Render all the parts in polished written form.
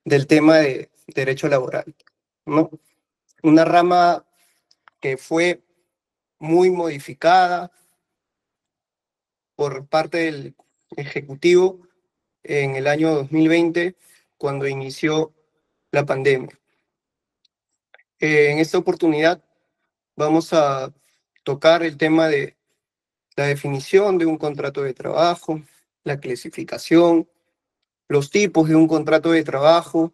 del tema de derecho laboral, ¿no? Una rama que fue muy modificada por parte del Ejecutivo en el año 2020, cuando inició la pandemia. En esta oportunidad vamos a tocar el tema de la definición de un contrato de trabajo, la clasificación, los tipos de un contrato de trabajo,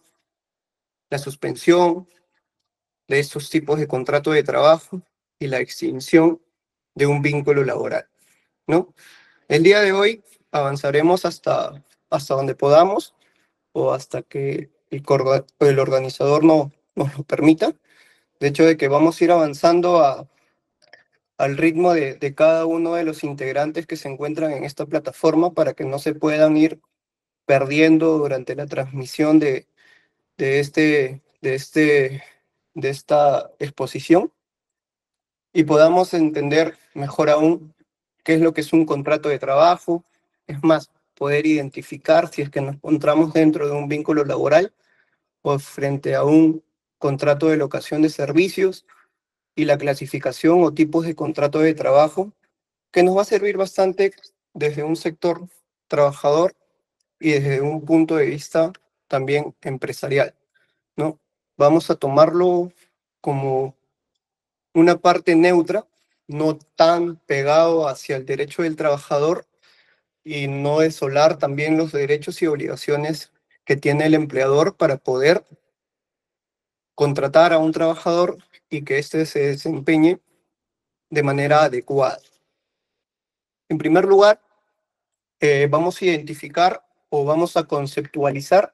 la suspensión de estos tipos de contrato de trabajo y la extinción de un vínculo laboral, ¿no? El día de hoy avanzaremos hasta donde podamos o hasta que el organizador nos lo permita. De hecho, de que vamos a ir avanzando al ritmo de cada uno de los integrantes que se encuentran en esta plataforma para que no se puedan ir perdiendo durante la transmisión de, este, de, este, de esta exposición y podamos entender mejor aún qué es lo que es un contrato de trabajo. Es más, poder identificar si es que nos encontramos dentro de un vínculo laboral o frente a un contrato de locación de servicios y la clasificación o tipos de contrato de trabajo, que nos va a servir bastante desde un sector trabajador y desde un punto de vista también empresarial, ¿no? Vamos a tomarlo como una parte neutra, no tan pegado hacia el derecho del trabajador y no desolar también los derechos y obligaciones que tiene el empleador para poder contratar a un trabajador y que éste se desempeñe de manera adecuada. En primer lugar, vamos a identificar o vamos a conceptualizar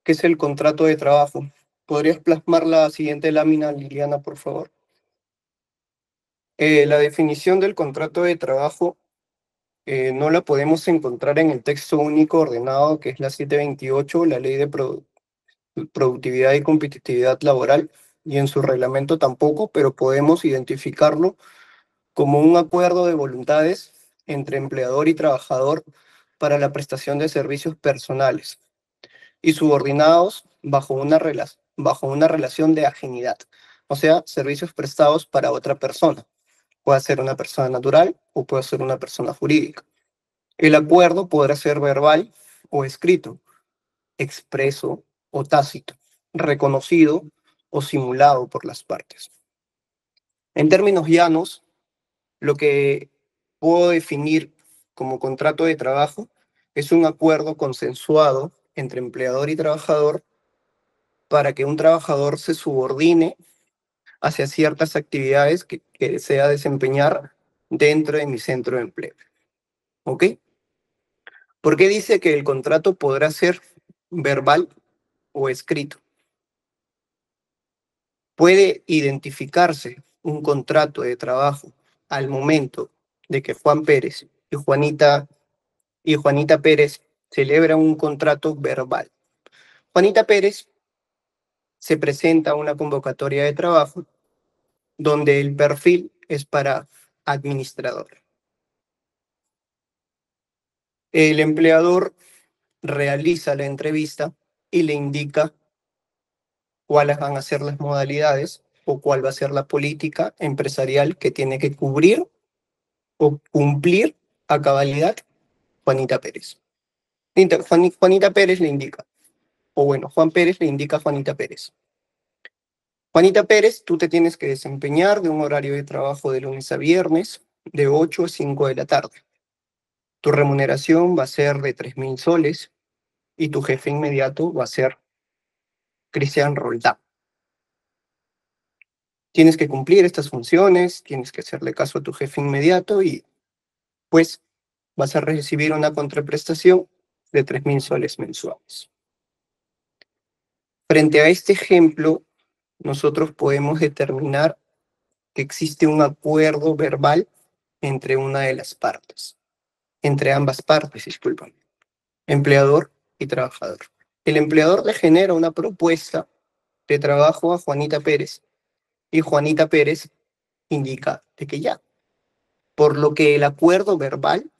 qué es el contrato de trabajo. ¿Podrías plasmar la siguiente lámina, Liliana, por favor? La definición del contrato de trabajo no la podemos encontrar en el texto único ordenado, que es la 728, la Ley de Productividad y Competitividad Laboral, y en su reglamento tampoco, pero podemos identificarlo como un acuerdo de voluntades entre empleador y trabajador para la prestación de servicios personales y subordinados bajo una relación de ajenidad, o sea, servicios prestados para otra persona. Puede ser una persona natural o puede ser una persona jurídica. El acuerdo podrá ser verbal o escrito, expreso o tácito, reconocido o simulado por las partes. En términos llanos, lo que puedo definir como contrato de trabajo es un acuerdo consensuado entre empleador y trabajador para que un trabajador se subordine hacia ciertas actividades que desea desempeñar dentro de mi centro de empleo. ¿Ok? ¿Por qué dice que el contrato podrá ser verbal o escrito? Puede identificarse un contrato de trabajo al momento de que Juan Pérez y Juanita Pérez celebran un contrato verbal. Juanita Pérez se presenta a una convocatoria de trabajo donde el perfil es para administrador. El empleador realiza la entrevista y le indica cuáles van a ser las modalidades o cuál va a ser la política empresarial que tiene que cubrir o cumplir a cabalidad Juanita Pérez. Juanita Pérez le indica, o bueno, Juan Pérez le indica a Juanita Pérez. Juanita Pérez, tú te tienes que desempeñar de un horario de trabajo de lunes a viernes, de 8 a 5 de la tarde. Tu remuneración va a ser de 3.000 soles y tu jefe inmediato va a ser Cristian Roldán. Tienes que cumplir estas funciones, tienes que hacerle caso a tu jefe inmediato y pues vas a recibir una contraprestación de 3.000 soles mensuales. Frente a este ejemplo, nosotros podemos determinar que existe un acuerdo verbal entre una de las partes, entre ambas partes, disculpen, empleador y trabajador. El empleador le genera una propuesta de trabajo a Juanita Pérez y Juanita Pérez indica de que ya, por lo que el acuerdo verbal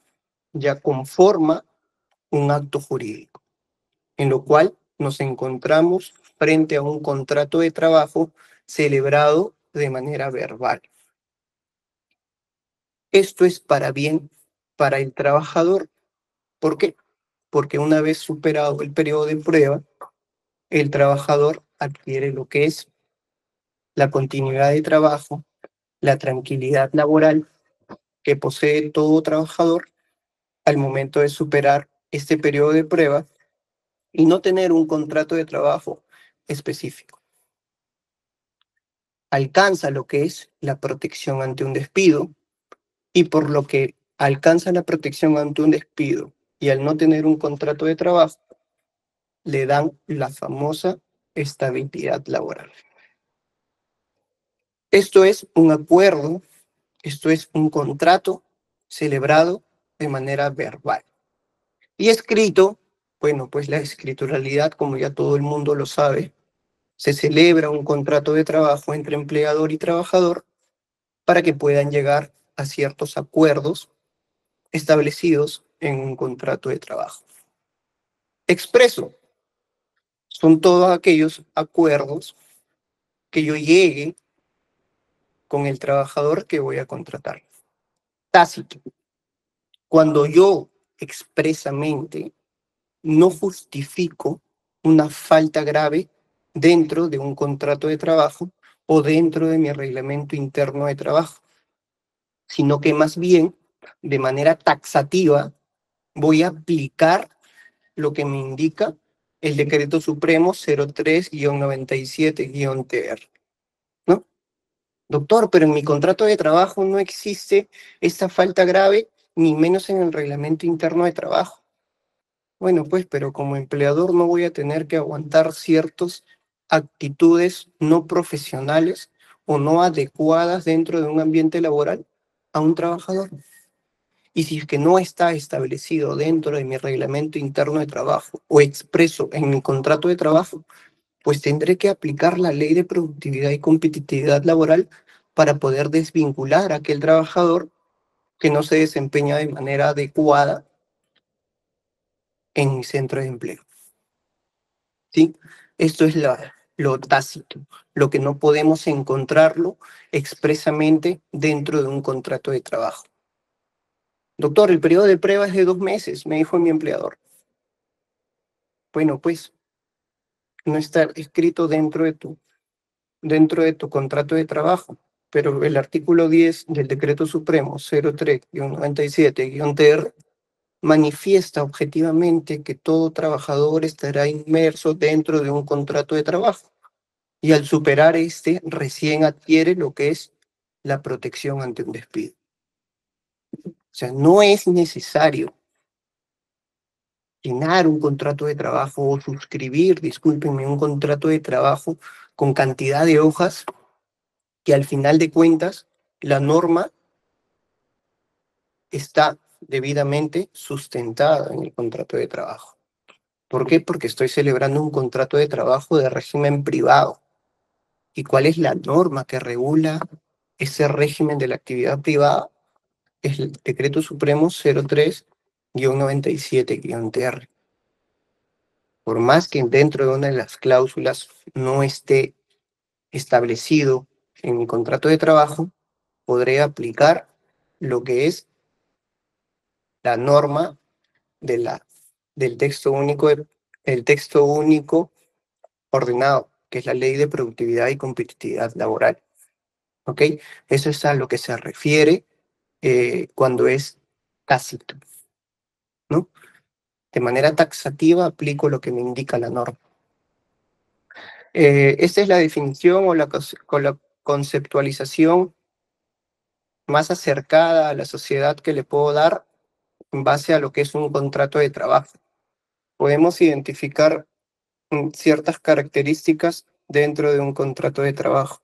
ya conforma un acto jurídico, en lo cual nos encontramos frente a un contrato de trabajo celebrado de manera verbal. Esto es para bien para el trabajador. ¿Por qué? Porque una vez superado el periodo de prueba, el trabajador adquiere lo que es la continuidad de trabajo, la tranquilidad laboral que posee todo trabajador al momento de superar este periodo de prueba y no tener un contrato de trabajo específico. Alcanza lo que es la protección ante un despido y por lo que alcanza la protección ante un despido y al no tener un contrato de trabajo, le dan la famosa estabilidad laboral. Esto es un acuerdo, esto es un contrato celebrado de manera verbal. Y escrito, bueno, pues la escrituralidad, como ya todo el mundo lo sabe, se celebra un contrato de trabajo entre empleador y trabajador para que puedan llegar a ciertos acuerdos establecidos en un contrato de trabajo. Expreso son todos aquellos acuerdos que yo llegue con el trabajador que voy a contratar. Tácito, cuando yo expresamente no justifico una falta grave dentro de un contrato de trabajo o dentro de mi reglamento interno de trabajo, sino que más bien de manera taxativa voy a aplicar lo que me indica el Decreto Supremo 03-97-TR, ¿no? Doctor, pero en mi contrato de trabajo no existe esta falta grave, ni menos en el reglamento interno de trabajo. Bueno, pues, pero como empleador no voy a tener que aguantar ciertas actitudes no profesionales o no adecuadas dentro de un ambiente laboral a un trabajador. Y si es que no está establecido dentro de mi reglamento interno de trabajo o expreso en mi contrato de trabajo, pues tendré que aplicar la ley de productividad y competitividad laboral para poder desvincular a aquel trabajador que no se desempeña de manera adecuada en mi centro de empleo. ¿Sí? Esto es lo tácito, lo que no podemos encontrarlo expresamente dentro de un contrato de trabajo. Doctor, el periodo de prueba es de 2 meses, me dijo mi empleador. Bueno, pues no está escrito dentro de tu contrato de trabajo, pero el artículo 10 del Decreto Supremo 03-97-TR manifiesta objetivamente que todo trabajador estará inmerso dentro de un contrato de trabajo y al superar este recién adquiere lo que es la protección ante un despido. O sea, no es necesario llenar un contrato de trabajo o suscribir, discúlpenme, un contrato de trabajo con cantidad de hojas que al final de cuentas la norma está debidamente sustentada en el contrato de trabajo. ¿Por qué? Porque estoy celebrando un contrato de trabajo de régimen privado. ¿Y cuál es la norma que regula ese régimen de la actividad privada? Es el Decreto Supremo 03-97-TR. Por más que dentro de una de las cláusulas no esté establecido en mi contrato de trabajo, podré aplicar lo que es la norma de del texto único ordenado, que es la Ley de Productividad y Competitividad Laboral. ¿Ok? Eso es a lo que se refiere cuando es tácito, ¿no? De manera taxativa aplico lo que me indica la norma. Esta es la definición o la conceptualización más acercada a la sociedad que le puedo dar en base a lo que es un contrato de trabajo. Podemos identificar ciertas características dentro de un contrato de trabajo.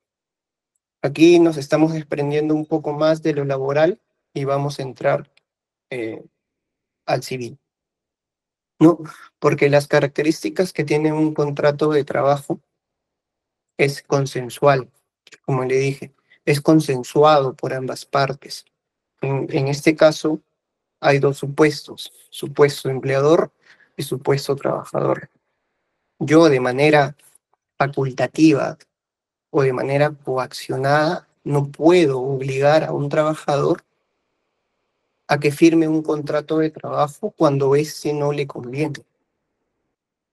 Aquí nos estamos desprendiendo un poco más de lo laboral y vamos a entrar eh, al civil, ¿no? Porque las características que tiene un contrato de trabajo es consensual, como le dije, es consensuado por ambas partes. En este caso, hay dos supuestos, supuesto empleador y supuesto trabajador. yo de manera facultativa o de manera coaccionada no puedo obligar a un trabajador a que firme un contrato de trabajo cuando este no le conviene.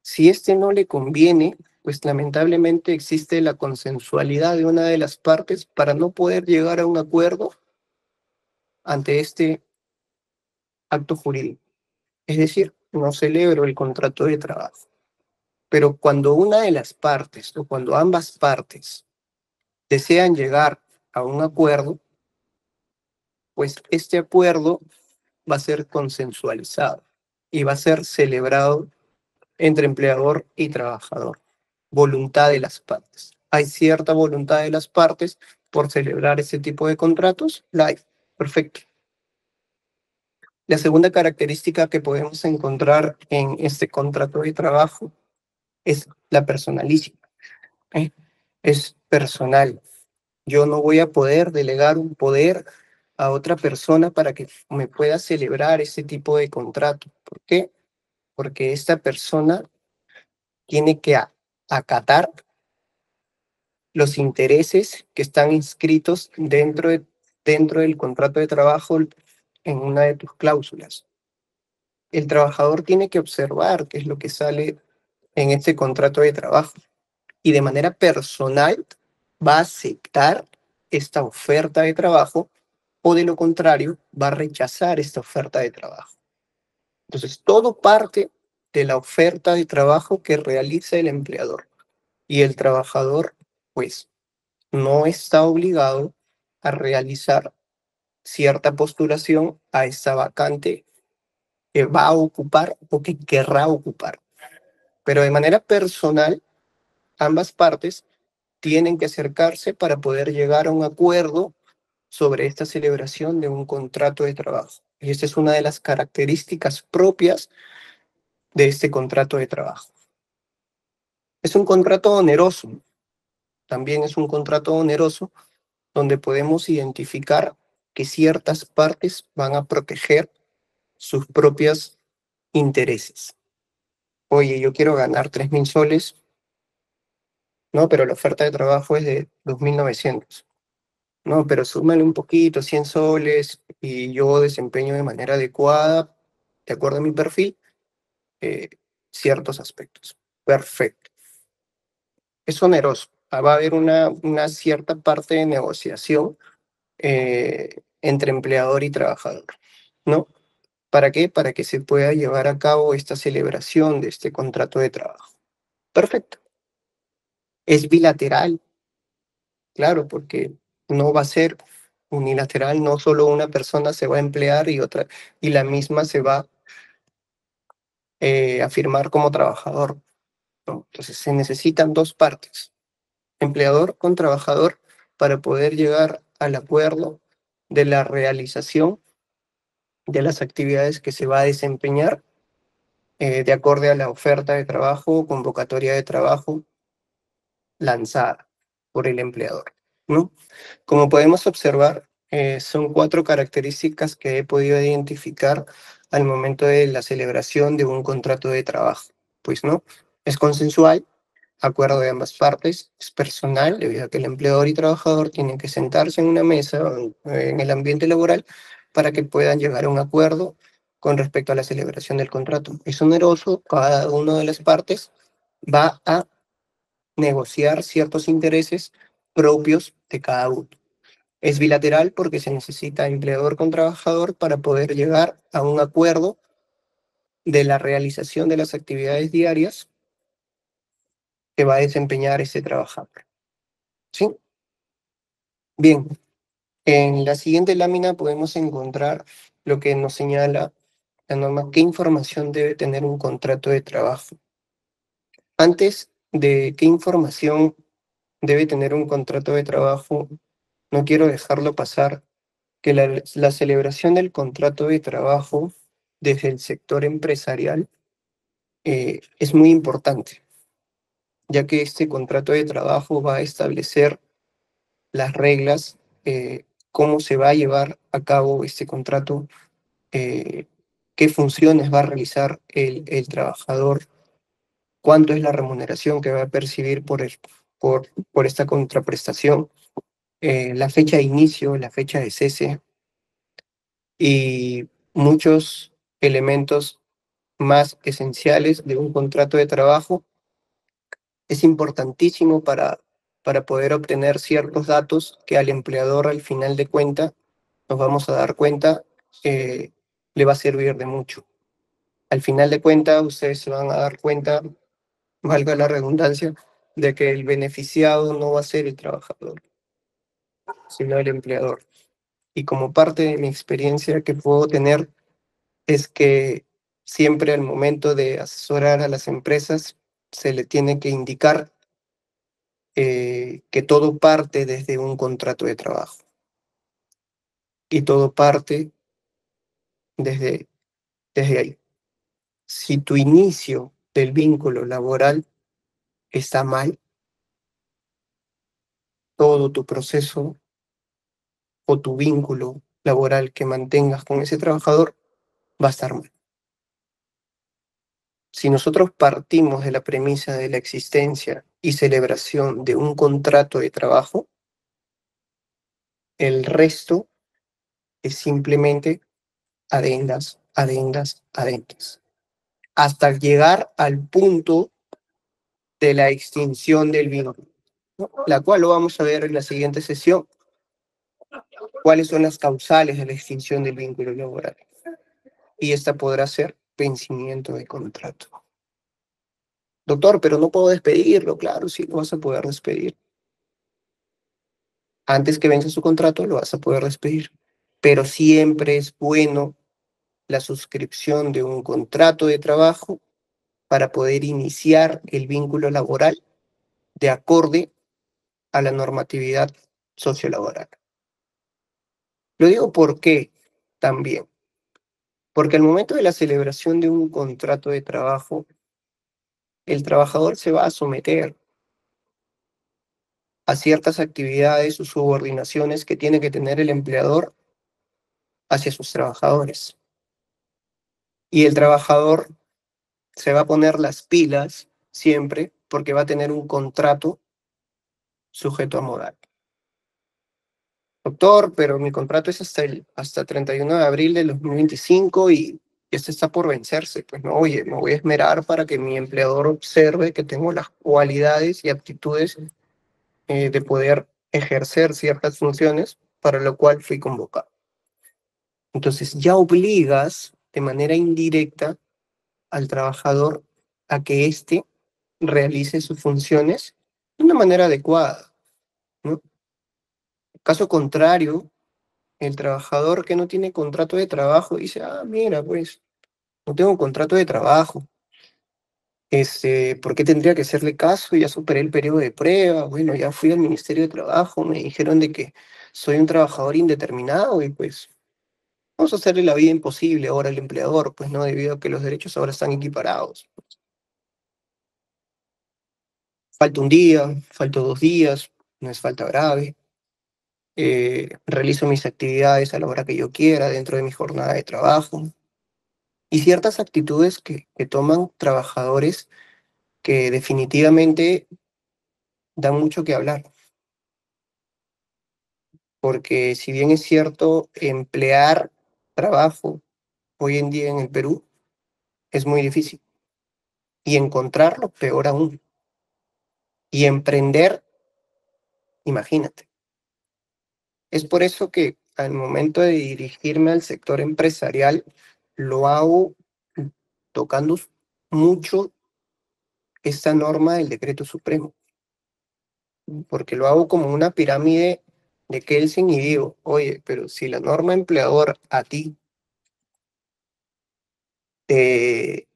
Si este no le conviene, pues lamentablemente existe la consensualidad de una de las partes para no poder llegar a un acuerdo ante este acto jurídico. Es decir, no celebro el contrato de trabajo. Pero cuando una de las partes o cuando ambas partes desean llegar a un acuerdo, pues este acuerdo va a ser consensualizado y va a ser celebrado entre empleador y trabajador. Voluntad de las partes. ¿Hay cierta voluntad de las partes por celebrar ese tipo de contratos? La hay. Perfecto. La segunda característica que podemos encontrar en este contrato de trabajo es la personalísima. ¿Eh? Es personal. Yo no voy a poder delegar un poder a otra persona para que me pueda celebrar ese tipo de contrato. ¿Por qué? Porque esta persona tiene que acatar los intereses que están inscritos dentro del contrato de trabajo en una de tus cláusulas. El trabajador tiene que observar qué es lo que sale en este contrato de trabajo y de manera personal va a aceptar esta oferta de trabajo o de lo contrario va a rechazar esta oferta de trabajo. Entonces, todo parte de la oferta de trabajo que realiza el empleador y el trabajador, pues, no está obligado a realizar cierta postulación a esta vacante que va a ocupar o que querrá ocupar. Pero de manera personal, ambas partes tienen que acercarse para poder llegar a un acuerdo sobre esta celebración de un contrato de trabajo. Y esta es una de las características propias de este contrato de trabajo. Es un contrato oneroso, también es un contrato oneroso donde podemos identificar que ciertas partes van a proteger sus propios intereses. Oye, yo quiero ganar 3.000 soles, no, pero la oferta de trabajo es de 2.900. No, pero súmale un poquito, 100 soles, y yo desempeño de manera adecuada, de acuerdo a mi perfil, eh, ciertos aspectos. Perfecto. Es oneroso. Va a haber una cierta parte de negociación entre empleador y trabajador, ¿no? ¿Para qué? Para que se pueda llevar a cabo esta celebración de este contrato de trabajo. Perfecto. Es bilateral, claro, porque no va a ser unilateral, no solo una persona se va a emplear y otra, y la misma se va a firmar como trabajador, ¿no? Entonces se necesitan dos partes, empleador con trabajador, para poder llegar al acuerdo de la realización de las actividades que se va a desempeñar de acorde a la oferta de trabajo o convocatoria de trabajo lanzada por el empleador, ¿no? Como podemos observar, son cuatro características que he podido identificar al momento de la celebración de un contrato de trabajo. Pues no, es consensual, acuerdo de ambas partes, es personal, debido a que el empleador y trabajador tienen que sentarse en una mesa en el ambiente laboral para que puedan llegar a un acuerdo con respecto a la celebración del contrato. Es oneroso, cada una de las partes va a negociar ciertos intereses propios de cada uno. Es bilateral porque se necesita empleador con trabajador para poder llegar a un acuerdo de la realización de las actividades diarias que va a desempeñar ese trabajador. ¿Sí? Bien, en la siguiente lámina podemos encontrar lo que nos señala la norma, qué información debe tener un contrato de trabajo. Antes de qué información debe tener un contrato de trabajo, no quiero dejarlo pasar que la celebración del contrato de trabajo desde el sector empresarial es muy importante, ya que este contrato de trabajo va a establecer las reglas, cómo se va a llevar a cabo este contrato, qué funciones va a realizar el trabajador cuánto es la remuneración que va a percibir por esta contraprestación, la fecha de inicio, la fecha de cese y muchos elementos más esenciales de un contrato de trabajo. Es importantísimo para poder obtener ciertos datos que al empleador al final de cuenta nos vamos a dar cuenta le va a servir de mucho. Al final de cuentas, ustedes se van a dar cuenta, valga la redundancia, de que el beneficiado no va a ser el trabajador, sino el empleador. Y como parte de mi experiencia que puedo tener es que siempre al momento de asesorar a las empresas se le tiene que indicar que todo parte desde un contrato de trabajo y todo parte desde, desde ahí. Si tu inicio del vínculo laboral está mal, todo tu proceso o tu vínculo laboral que mantengas con ese trabajador va a estar mal. Si nosotros partimos de la premisa de la existencia y celebración de un contrato de trabajo, el resto es simplemente adendas, adendas, adendas, hasta llegar al punto de la extinción del vínculo, ¿no? La cual lo vamos a ver en la siguiente sesión. ¿Cuáles son las causales de la extinción del vínculo laboral? Y esta podrá ser vencimiento de contrato. Doctor, pero no puedo despedirlo. Claro, sí, lo vas a poder despedir. Antes que vence su contrato, lo vas a poder despedir. Pero siempre es bueno la suscripción de un contrato de trabajo para poder iniciar el vínculo laboral de acorde a la normatividad sociolaboral. Lo digo porque también, porque al momento de la celebración de un contrato de trabajo, el trabajador se va a someter a ciertas actividades o subordinaciones que tiene que tener el empleador hacia sus trabajadores. Y el trabajador se va a poner las pilas siempre porque va a tener un contrato sujeto a moral. Doctor, pero mi contrato es hasta 31 de abril del 2025 y este está por vencerse. Pues no, oye, me voy a esmerar para que mi empleador observe que tengo las cualidades y aptitudes de poder ejercer ciertas funciones para lo cual fui convocado. Entonces ya obligas de manera indirecta al trabajador a que éste realice sus funciones de una manera adecuada, ¿no? Caso contrario, el trabajador que no tiene contrato de trabajo dice, ah, mira, pues, no tengo contrato de trabajo. ¿Por qué tendría que hacerle caso? Ya superé el periodo de prueba, bueno, ya fui al Ministerio de Trabajo, me dijeron de que soy un trabajador indeterminado y pues vamos a hacerle la vida imposible ahora al empleador, pues no, debido a que los derechos ahora están equiparados. Falta un día, falta 2 días, no es falta grave. Realizo mis actividades a la hora que yo quiera dentro de mi jornada de trabajo. Y ciertas actitudes que toman trabajadores que definitivamente dan mucho que hablar. Porque si bien es cierto, emplear trabajo hoy en día en el Perú es muy difícil. Y encontrarlo, peor aún. Y emprender, imagínate. Es por eso que al momento de dirigirme al sector empresarial, lo hago tocando mucho esta norma del decreto supremo, porque lo hago como una pirámide de Kelsen y digo, oye, pero si la norma empleador a ti te,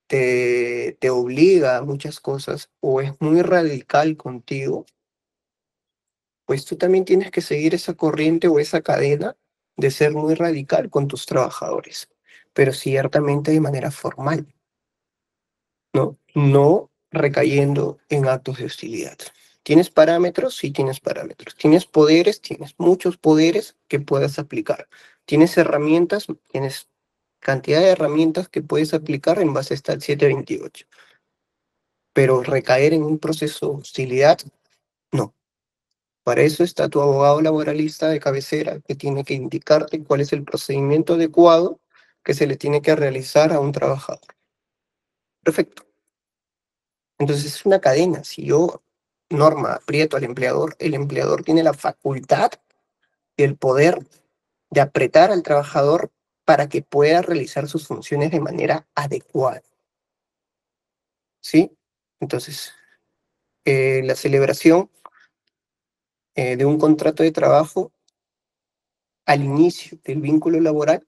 te obliga a muchas cosas o es muy radical contigo, pues tú también tienes que seguir esa corriente o esa cadena de ser muy radical con tus trabajadores, pero ciertamente de manera formal, ¿no? No recayendo en actos de hostilidad. ¿Tienes parámetros? Sí, tienes parámetros. ¿Tienes poderes? Tienes muchos poderes que puedas aplicar. ¿Tienes herramientas? Tienes cantidad de herramientas que puedes aplicar en base a esta 728. pero recaer en un proceso de hostilidad, no. Para eso está tu abogado laboralista de cabecera, que tiene que indicarte cuál es el procedimiento adecuado que se le tiene que realizar a un trabajador. Perfecto. Entonces es una cadena. Si yo, Norma, aprieto al empleador, el empleador tiene la facultad y el poder de apretar al trabajador para que pueda realizar sus funciones de manera adecuada. ¿Sí? Entonces, la celebración de un contrato de trabajo al inicio del vínculo laboral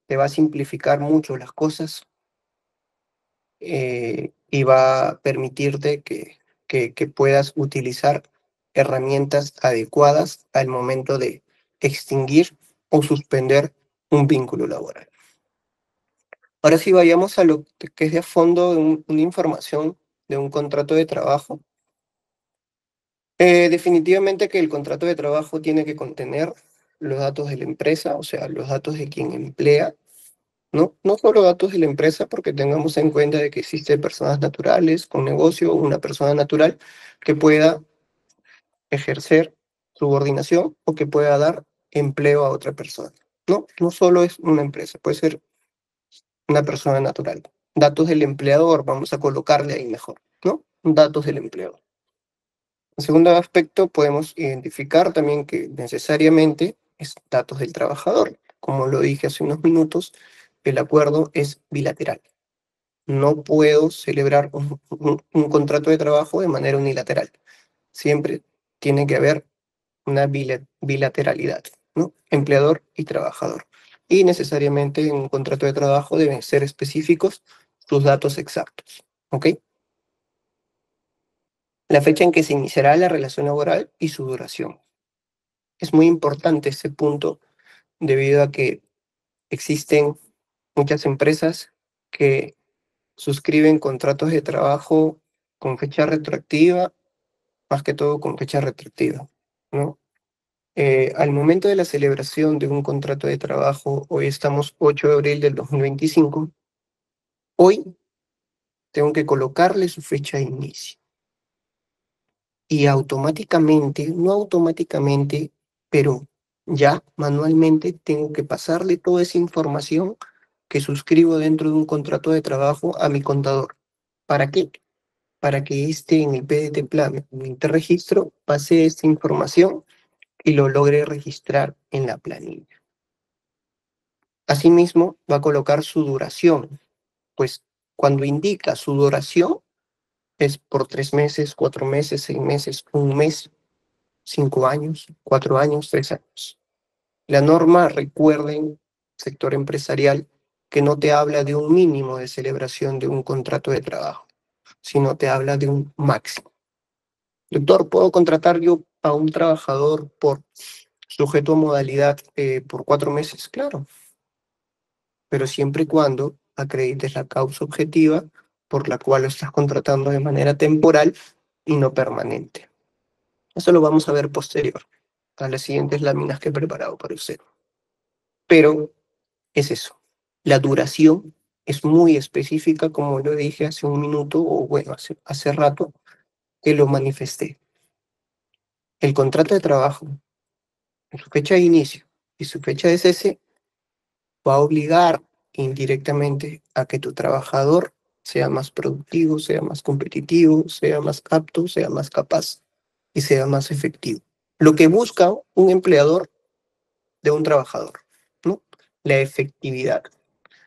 te va a simplificar mucho las cosas y va a permitirte que puedas utilizar herramientas adecuadas al momento de extinguir o suspender un vínculo laboral. Ahora sí vayamos a lo que es de fondo una información de un contrato de trabajo. Definitivamente que el contrato de trabajo tiene que contener los datos de la empresa, o sea, los datos de quien emplea, ¿no? No solo datos de la empresa, porque tengamos en cuenta de que existen personas naturales con negocio, una persona natural que pueda ejercer subordinación o que pueda dar empleo a otra persona. No, no solo es una empresa, puede ser una persona natural. Datos del empleador, vamos a colocarle ahí mejor, ¿no? Datos del empleador. En segundo aspecto, podemos identificar también que necesariamente es datos del trabajador. Como lo dije hace unos minutos, el acuerdo es bilateral. No puedo celebrar un contrato de trabajo de manera unilateral. Siempre tiene que haber una bilateralidad, ¿no? Empleador y trabajador. Y necesariamente en un contrato de trabajo deben ser específicos sus datos exactos, ¿ok? La fecha en que se iniciará la relación laboral y su duración. Es muy importante ese punto debido a que existen muchas empresas que suscriben contratos de trabajo con fecha retroactiva, más que todo con fecha retroactiva, ¿no? Al momento de la celebración de un contrato de trabajo, hoy estamos 8 de abril del 2025, hoy tengo que colocarle su fecha de inicio. Y automáticamente, no automáticamente, pero ya manualmente tengo que pasarle toda esa información que suscribo dentro de un contrato de trabajo a mi contador. ¿Para qué? Para que éste en el PDT Plan, en el interregistro, pase esta información y lo logre registrar en la planilla. Asimismo, va a colocar su duración, pues cuando indica su duración es por 3 meses, 4 meses, 6 meses, un mes, 5 años, 4 años, 3 años. La norma, recuerden, sector empresarial, que no te habla de un mínimo de celebración de un contrato de trabajo, sino te habla de un máximo. Doctor, ¿puedo contratar yo a un trabajador por sujeto a modalidad por 4 meses? Claro, pero siempre y cuando acredites la causa objetiva por la cual lo estás contratando de manera temporal y no permanente. Eso lo vamos a ver posterior a las siguientes láminas que he preparado para usted. Pero es eso. La duración es muy específica, como lo dije hace un minuto, o bueno, hace rato que lo manifesté. El contrato de trabajo, su fecha de inicio y su fecha de cese va a obligar indirectamente a que tu trabajador sea más productivo, sea más competitivo, sea más apto, sea más capaz y sea más efectivo. Lo que busca un empleador de un trabajador, ¿no? La efectividad,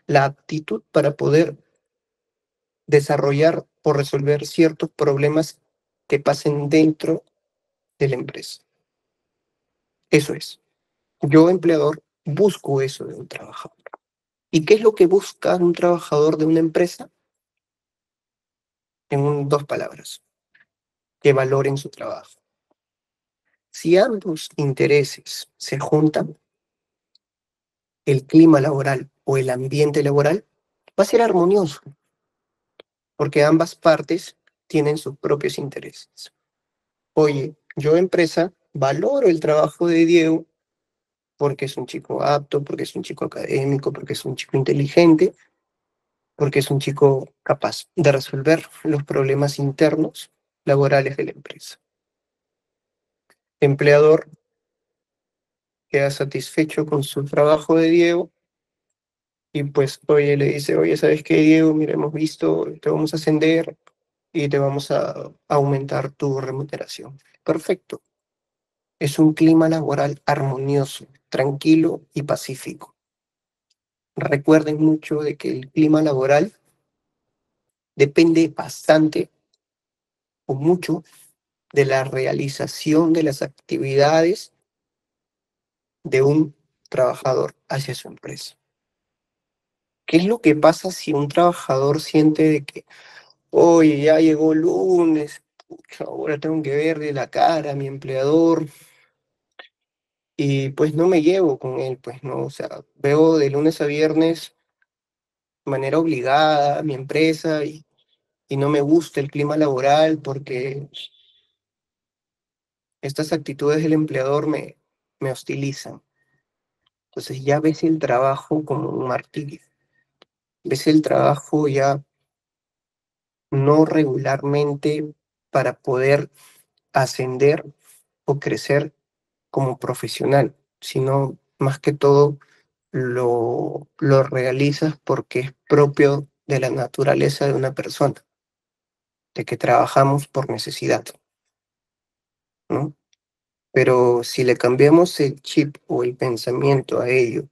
la aptitud para poder desarrollar o resolver ciertos problemas que pasen dentro de la empresa. Eso es. Yo, empleador, busco eso de un trabajador. ¿Y qué es lo que busca un trabajador de una empresa? En 2 palabras, que valoren su trabajo. Si ambos intereses se juntan, el clima laboral o el ambiente laboral va a ser armonioso, porque ambas partes tienen sus propios intereses. Oye, yo empresa valoro el trabajo de Diego porque es un chico apto, porque es un chico académico, porque es un chico inteligente, porque es un chico capaz de resolver los problemas internos laborales de la empresa. Empleador queda satisfecho con su trabajo de Diego y pues, oye, le dice, oye, ¿sabes qué, Diego? Mira, hemos visto, te vamos a ascender y te vamos a aumentar tu remuneración. Perfecto. Es un clima laboral armonioso, tranquilo y pacífico. Recuerden mucho de que el clima laboral depende bastante o mucho de la realización de las actividades de un trabajador hacia su empresa. ¿Qué es lo que pasa si un trabajador siente de que, oye, ya llegó el lunes, pucha, ahora tengo que verle la cara a mi empleador y pues no me llevo con él, pues no, o sea, veo de lunes a viernes de manera obligada a mi empresa y no me gusta el clima laboral porque estas actitudes del empleador me hostilizan. Entonces ya ves el trabajo como un martirio, ves el trabajo ya no regularmente para poder ascender o crecer como profesional, sino más que todo lo realizas porque es propio de la naturaleza de una persona, de que trabajamos por necesidad, ¿no? Pero si le cambiamos el chip o el pensamiento a ello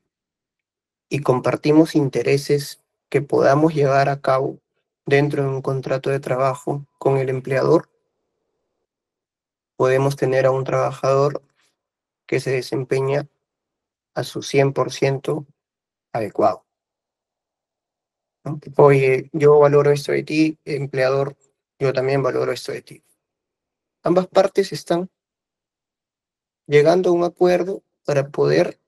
y compartimos intereses que podamos llevar a cabo dentro de un contrato de trabajo con el empleador, podemos tener a un trabajador que se desempeña a su 100% adecuado, ¿no? Oye, yo valoro esto de ti, empleador, yo también valoro esto de ti. Ambas partes están llegando a un acuerdo para poder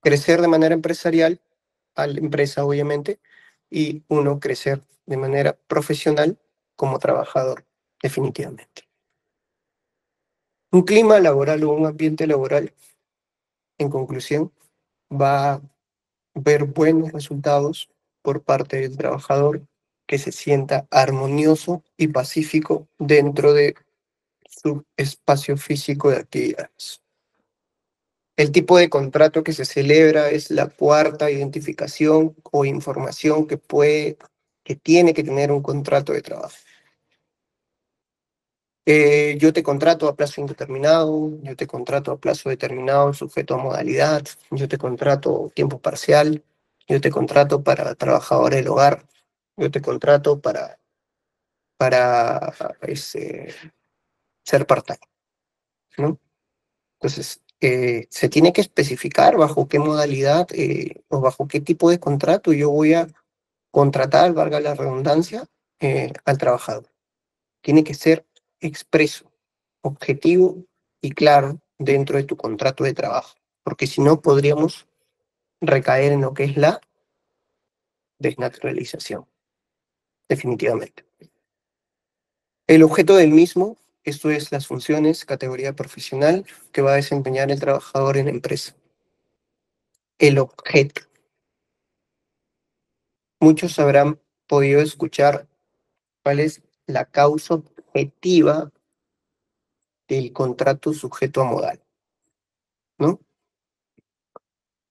crecer de manera empresarial, a la empresa obviamente, y uno crecer de manera profesional como trabajador, definitivamente. Un clima laboral o un ambiente laboral, en conclusión, va a ver buenos resultados por parte del trabajador que se sienta armonioso y pacífico dentro de su espacio físico de actividades. El tipo de contrato que se celebra es la cuarta identificación o información que tiene que tener un contrato de trabajo. Yo te contrato a plazo indeterminado, yo te contrato a plazo determinado sujeto a modalidad, yo te contrato tiempo parcial, yo te contrato para trabajador del hogar, yo te contrato para ser part-time, ¿no? Entonces, se tiene que especificar bajo qué modalidad o bajo qué tipo de contrato yo voy a contratar, valga la redundancia, al trabajador. Tiene que ser expreso, objetivo y claro dentro de tu contrato de trabajo, porque si no podríamos recaer en lo que es la desnaturalización, definitivamente. El objeto del mismo, esto es las funciones, categoría profesional que va a desempeñar el trabajador en la empresa. El objeto. Muchos habrán podido escuchar cuál es la causa objetiva del contrato sujeto a modal, ¿no?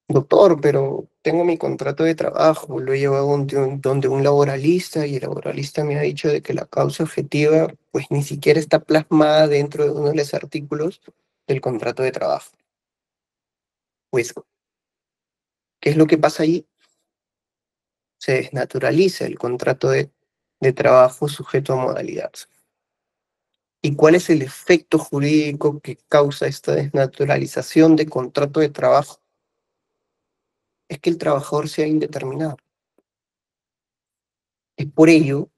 Doctor, pero tengo mi contrato de trabajo, lo he llevado donde un laboralista y el laboralista me ha dicho de que la causa objetiva pues ni siquiera está plasmada dentro de uno de los artículos del contrato de trabajo. Pues, ¿qué es lo que pasa ahí? Se desnaturaliza el contrato de trabajo sujeto a modalidad. ¿Y cuál es el efecto jurídico que causa esta desnaturalización de contrato de trabajo? Es que el trabajador sea indeterminado. Es por ello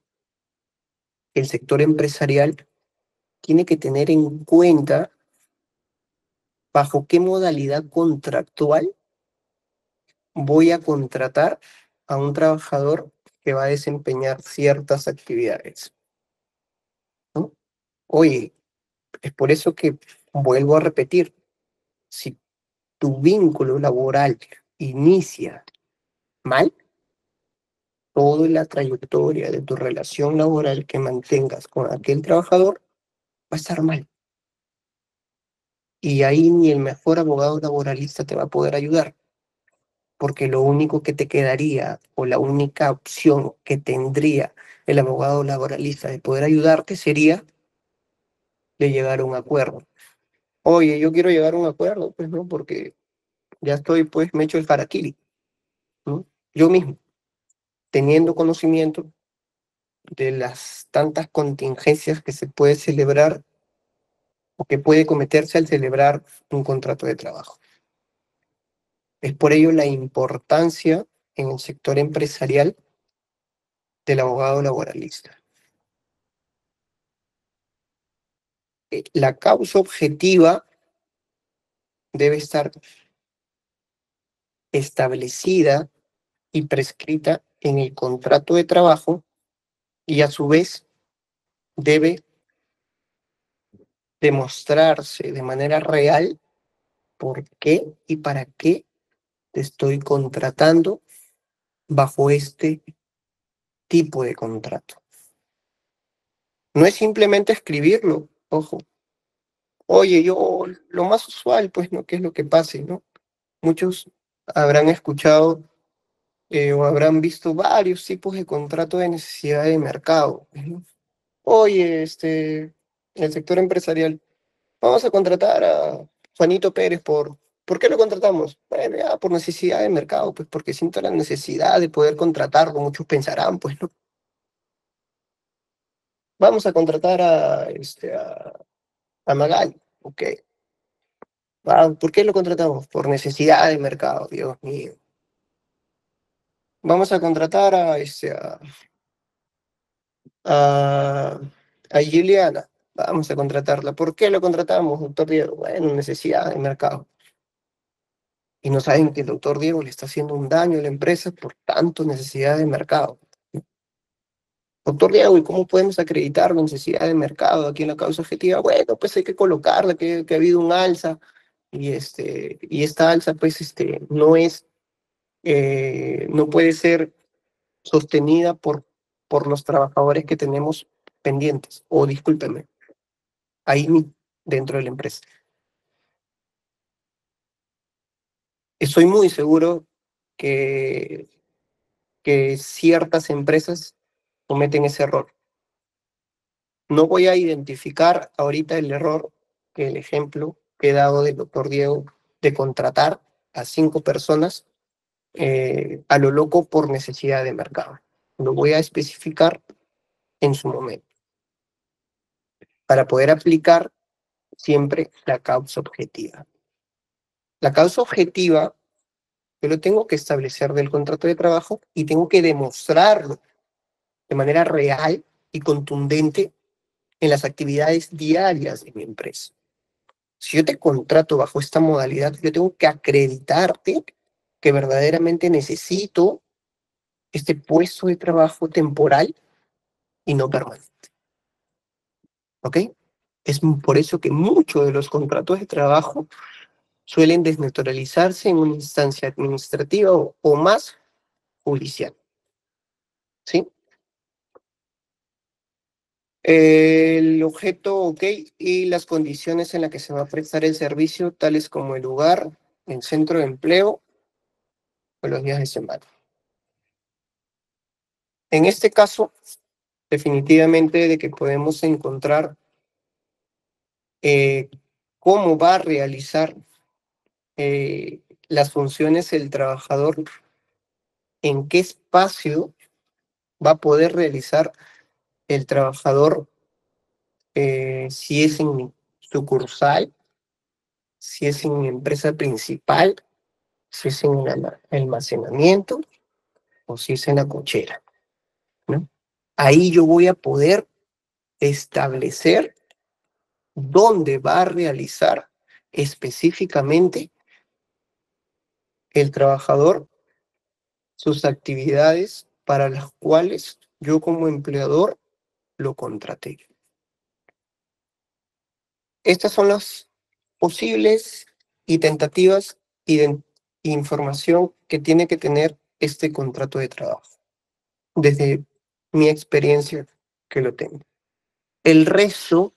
que el sector empresarial tiene que tener en cuenta bajo qué modalidad contractual voy a contratar a un trabajador que va a desempeñar ciertas actividades, ¿no? Oye, es por eso que vuelvo a repetir, si tu vínculo laboral inicia mal, toda la trayectoria de tu relación laboral que mantengas con aquel trabajador va a estar mal. Y ahí ni el mejor abogado laboralista te va a poder ayudar, porque lo único que te quedaría o la única opción que tendría el abogado laboralista de poder ayudarte sería de llegar a un acuerdo. Oye, yo quiero llegar a un acuerdo, pues no, porque ya estoy, pues me echo el harakiri, ¿no? Yo mismo, teniendo conocimiento de las tantas contingencias que se puede celebrar o que puede cometerse al celebrar un contrato de trabajo. Es por ello la importancia en el sector empresarial del abogado laboralista. La causa objetiva debe estar establecida y prescrita en el contrato de trabajo y a su vez debe demostrarse de manera real por qué y para qué te estoy contratando bajo este tipo de contrato. No es simplemente escribirlo, ojo. Oye, yo lo más usual, pues, ¿no? ¿Qué es lo que pase, no? Muchos habrán escuchado o habrán visto varios tipos de contrato de necesidad de mercado, ¿no? Oye, el sector empresarial, vamos a contratar a Juanito Pérez ¿por qué lo contratamos? Bueno, ya por necesidad de mercado, pues porque siento la necesidad de poder contratarlo, muchos pensarán, pues, ¿no? Vamos a contratar a Magali, ok. ¿Por qué lo contratamos? Por necesidad de mercado, Dios mío. Vamos a contratar a, a Juliana. Vamos a contratarla. ¿Por qué lo contratamos, doctor Diego? Bueno, necesidad de mercado. Y no saben que el doctor Diego le está haciendo un daño a la empresa por tanto necesidad de mercado. Doctor Diego, ¿y cómo podemos acreditar la necesidad de mercado aquí en la causa objetiva? Bueno, pues hay que colocarla, que ha habido un alza, y esta alza, pues, no puede ser sostenida por los trabajadores que tenemos pendientes, o discúlpeme, ahí dentro de la empresa. Estoy muy seguro que, que ciertas empresas cometen ese error. No voy a identificar ahorita el error, que el ejemplo que he dado del doctor Diego de contratar a 5 personas a lo loco por necesidad de mercado. Lo voy a especificar en su momento para poder aplicar siempre la causa objetiva. La causa objetiva yo lo tengo que establecer del contrato de trabajo y tengo que demostrarlo de manera real y contundente en las actividades diarias de mi empresa. Si yo te contrato bajo esta modalidad, yo tengo que acreditarte que verdaderamente necesito este puesto de trabajo temporal y no permanente. ¿Ok? Es por eso que muchos de los contratos de trabajo suelen desnaturalizarse en una instancia administrativa o más judicial. ¿Sí? El objeto, ok, y las condiciones en las que se va a prestar el servicio, tales como el lugar, el centro de empleo o los días de semana. En este caso, definitivamente de que podemos encontrar eh, cómo va a realizar las funciones el trabajador, en qué espacio va a poder realizar el trabajador, si es en sucursal, si es en empresa principal, si es en el almacenamiento o si es en la cochera, ¿no? Ahí yo voy a poder establecer dónde va a realizar específicamente el trabajador sus actividades para las cuales yo como empleador lo contraté. Estas son las posibles y tentativas y información que tiene que tener este contrato de trabajo. desde mi experiencia que lo tengo. El resto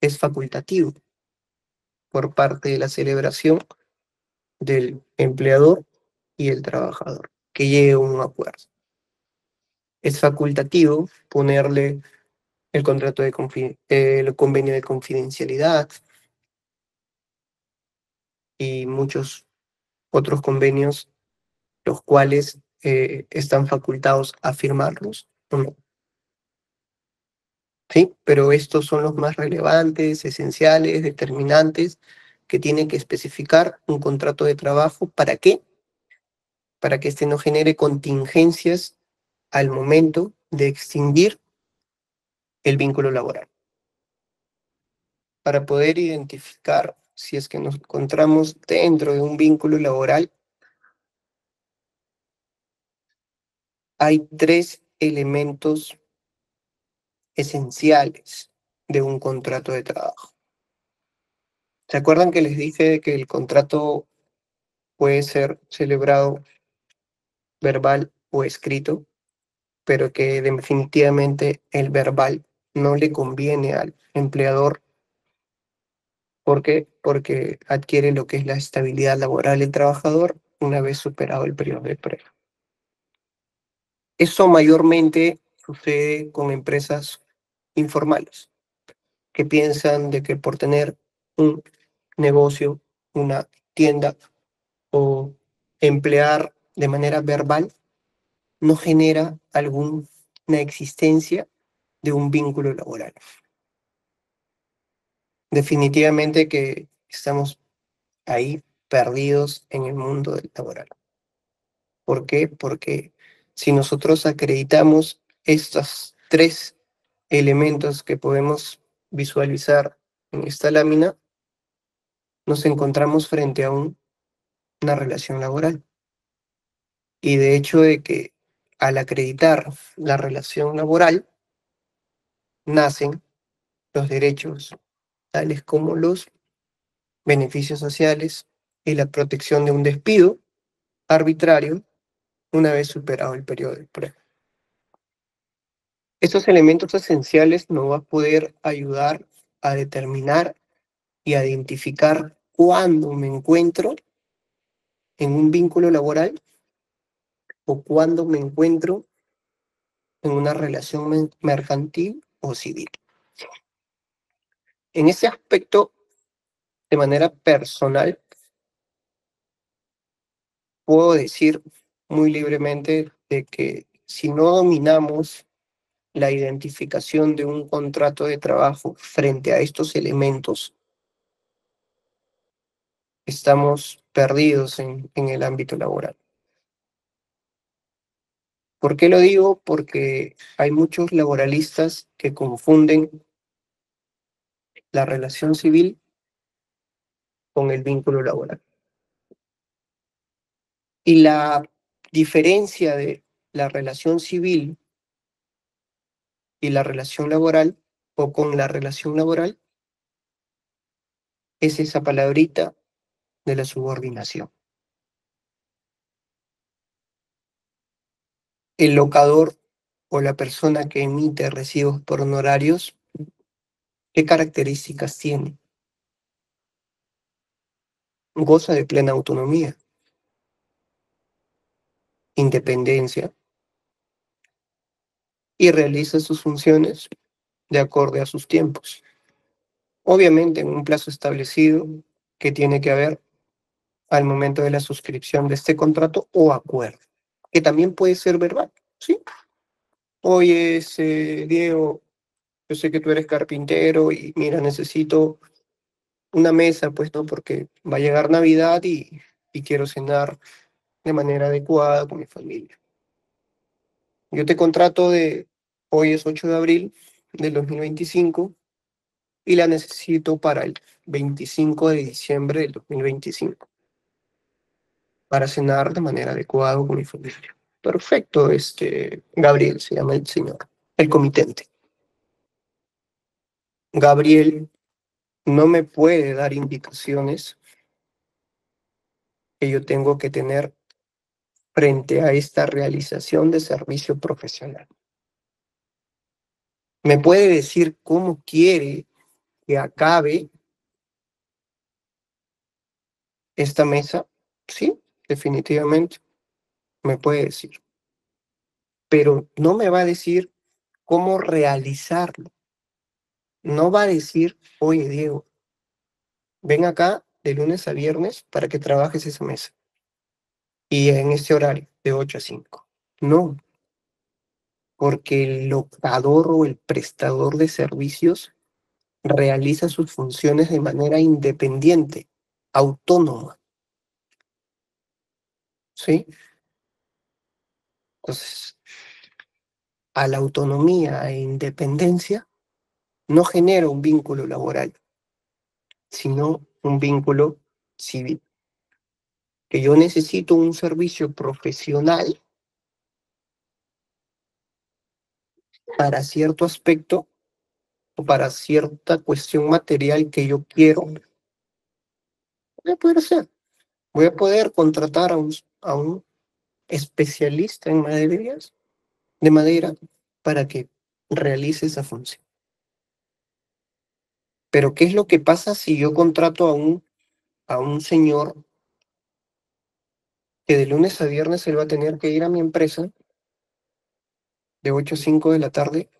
es facultativo por parte de la celebración del empleador y el trabajador, que llegue a un acuerdo. Es facultativo ponerle el convenio de confidencialidad y muchos otros convenios, los cuales están facultados a firmarlos o no. Sí, pero estos son los más relevantes, esenciales, determinantes, que tiene que especificar un contrato de trabajo. ¿Para qué? Para que éste no genere contingencias al momento de extinguir el vínculo laboral. Para poder identificar si es que nos encontramos dentro de un vínculo laboral, hay tres elementos esenciales de un contrato de trabajo. ¿Se acuerdan que les dije que el contrato puede ser celebrado verbal o escrito, pero que definitivamente el verbal no le conviene al empleador? ¿Por qué? Porque adquiere lo que es la estabilidad laboral del trabajador una vez superado el periodo de prueba. Eso mayormente sucede con empresas informales, que piensan de que por tener un negocio, una tienda o emplear de manera verbal, no genera alguna existencia de un vínculo laboral. Definitivamente que estamos ahí perdidos en el mundo del laboral. ¿Por qué? Porque si nosotros acreditamos estos tres elementos que podemos visualizar en esta lámina, nos encontramos frente a una relación laboral. Y de hecho de que al acreditar la relación laboral, nacen los derechos, tales como los beneficios sociales y la protección de un despido arbitrario una vez superado el periodo de prueba. Estos elementos esenciales nos van a poder ayudar a determinar y a identificar cuándo me encuentro en un vínculo laboral o cuándo me encuentro en una relación mercantil o civil. En ese aspecto, de manera personal, puedo decir muy libremente de que si no dominamos la identificación de un contrato de trabajo frente a estos elementos, estamos perdidos en el ámbito laboral. ¿Por qué lo digo? Porque hay muchos laboralistas que confunden la relación civil con el vínculo laboral. Y la diferencia de la relación civil y la relación laboral, o con la relación laboral, es esa palabrita de la subordinación. El locador o la persona que emite recibos por honorarios, ¿qué características tiene? Goza de plena autonomía, independencia y realiza sus funciones de acorde a sus tiempos. Obviamente en un plazo establecido que tiene que haber al momento de la suscripción de este contrato o acuerdo, que también puede ser verbal, ¿sí? Oye, Diego, yo sé que tú eres carpintero y mira, necesito una mesa, pues, ¿no? Porque va a llegar Navidad y quiero cenar de manera adecuada con mi familia. Yo te contrato hoy es 8 de abril del 2025 y la necesito para el 25 de diciembre del 2025 para cenar de manera adecuada con mi familia. Perfecto, Gabriel se llama el señor, el comitente. Gabriel no me puede dar indicaciones que yo tengo que tener frente a esta realización de servicio profesional. ¿Me puede decir cómo quiere que acabe esta mesa? Sí, definitivamente, me puede decir, pero no me va a decir cómo realizarlo. No va a decir, oye, Diego, ven acá de lunes a viernes para que trabajes esa mesa y en este horario, de 8 a 5. No, porque el locador o el prestador de servicios realiza sus funciones de manera independiente, autónoma, ¿sí? Entonces, a la autonomía e independencia no genera un vínculo laboral, sino un vínculo civil. Que yo necesito un servicio profesional para cierto aspecto o para cierta cuestión material que yo quiero, voy a poder hacer. Voy a poder contratar a un especialista en madererías de madera para que realice esa función. Pero ¿qué es lo que pasa si yo contrato a un señor que de lunes a viernes él va a tener que ir a mi empresa de 8 a 5 de la tarde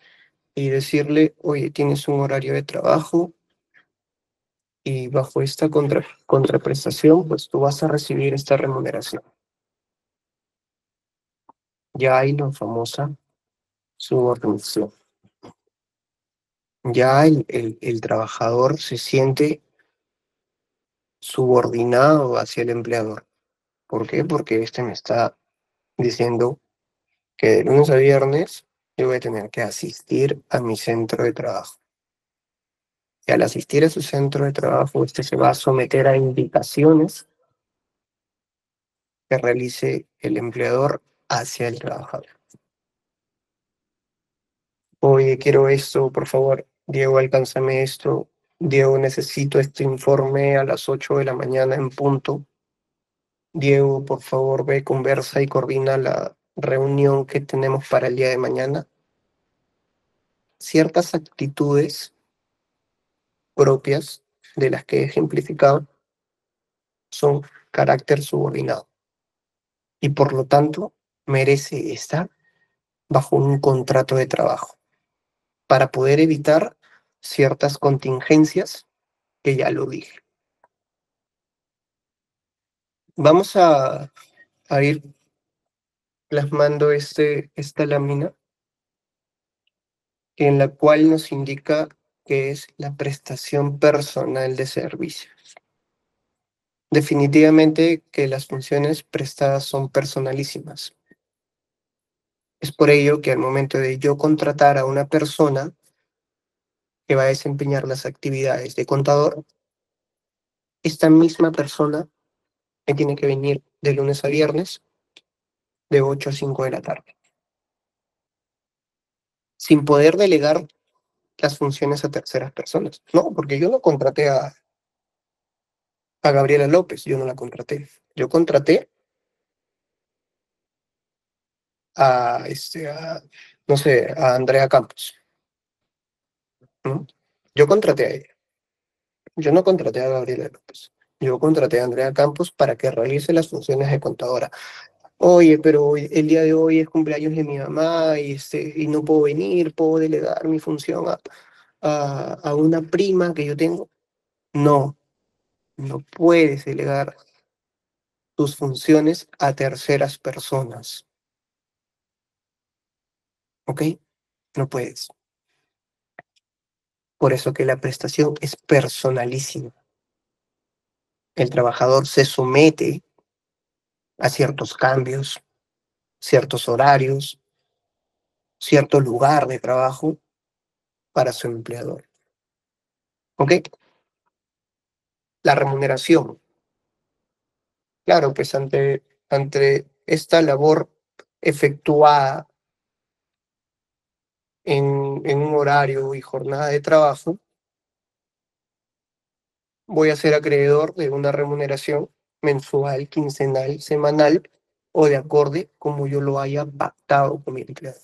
y decirle, oye, tienes un horario de trabajo y bajo esta contraprestación, pues tú vas a recibir esta remuneración? Ya hay la famosa subordinación. Ya el trabajador se siente subordinado hacia el empleador. ¿Por qué? Porque este me está diciendo que de lunes a viernes yo voy a tener que asistir a mi centro de trabajo. Y al asistir a su centro de trabajo, este se va a someter a indicaciones que realice el empleador hacia el trabajador. Oye, quiero esto, por favor. Diego, alcánzame esto. Diego, necesito este informe a las 8 de la mañana en punto. Diego, por favor, ve, conversa y coordina la reunión que tenemos para el día de mañana. Ciertas actitudes propias de las que he ejemplificado son carácter subordinado y por lo tanto merece estar bajo un contrato de trabajo para poder evitar ciertas contingencias que ya lo dije. Vamos a ir plasmando esta lámina en la cual nos indica que es la prestación personal de servicio. Definitivamente que las funciones prestadas son personalísimas. Es por ello que al momento de yo contratar a una persona que va a desempeñar las actividades de contador, esta misma persona me tiene que venir de lunes a viernes de 8 a 5 de la tarde, sin poder delegar las funciones a terceras personas. No, porque yo no contraté a Gabriela López, yo no la contraté. Yo contraté no sé, a Andrea Campos, ¿no? Yo contraté a ella. Yo no contraté a Gabriela López. Yo contraté a Andrea Campos para que realice las funciones de contadora. Oye, pero el día de hoy es cumpleaños de mi mamá y no puedo venir, puedo delegar mi función a una prima que yo tengo. No, no puedes delegar tus funciones a terceras personas, ¿ok? No puedes. Por eso que la prestación es personalísima. El trabajador se somete a ciertos cambios, ciertos horarios, cierto lugar de trabajo para su empleador, ¿ok? La remuneración. Claro, pues ante esta labor efectuada en un horario y jornada de trabajo, voy a ser acreedor de una remuneración mensual, quincenal, semanal, o de acorde como yo lo haya pactado con mi empleador.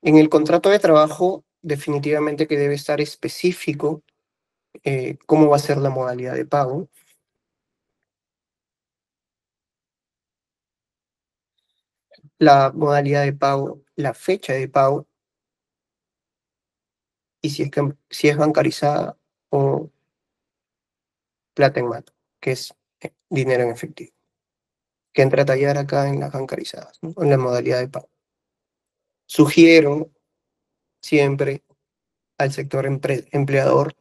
En el contrato de trabajo, definitivamente que debe estar específico cómo va a ser la modalidad de pago, la modalidad de pago, la fecha de pago y si es bancarizada o plata en mano, que es dinero en efectivo, que entra a tallar acá en las bancarizadas, ¿no? En la modalidad de pago. Sugiero siempre al sector empleador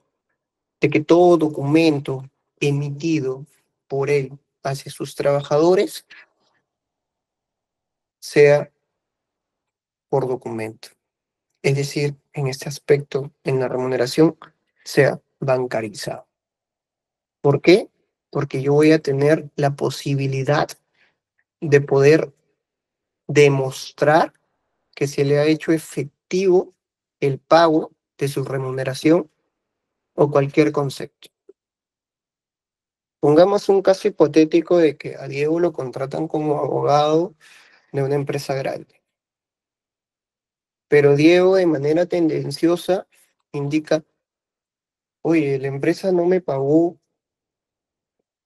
de que todo documento emitido por él hacia sus trabajadores sea por documento. Es decir, en este aspecto, en la remuneración, sea bancarizado. ¿Por qué? Porque yo voy a tener la posibilidad de poder demostrar que se le ha hecho efectivo el pago de su remuneración o cualquier concepto. Pongamos un caso hipotético de que a Diego lo contratan como abogado de una empresa grande, pero Diego de manera tendenciosa indica, oye, la empresa no me pagó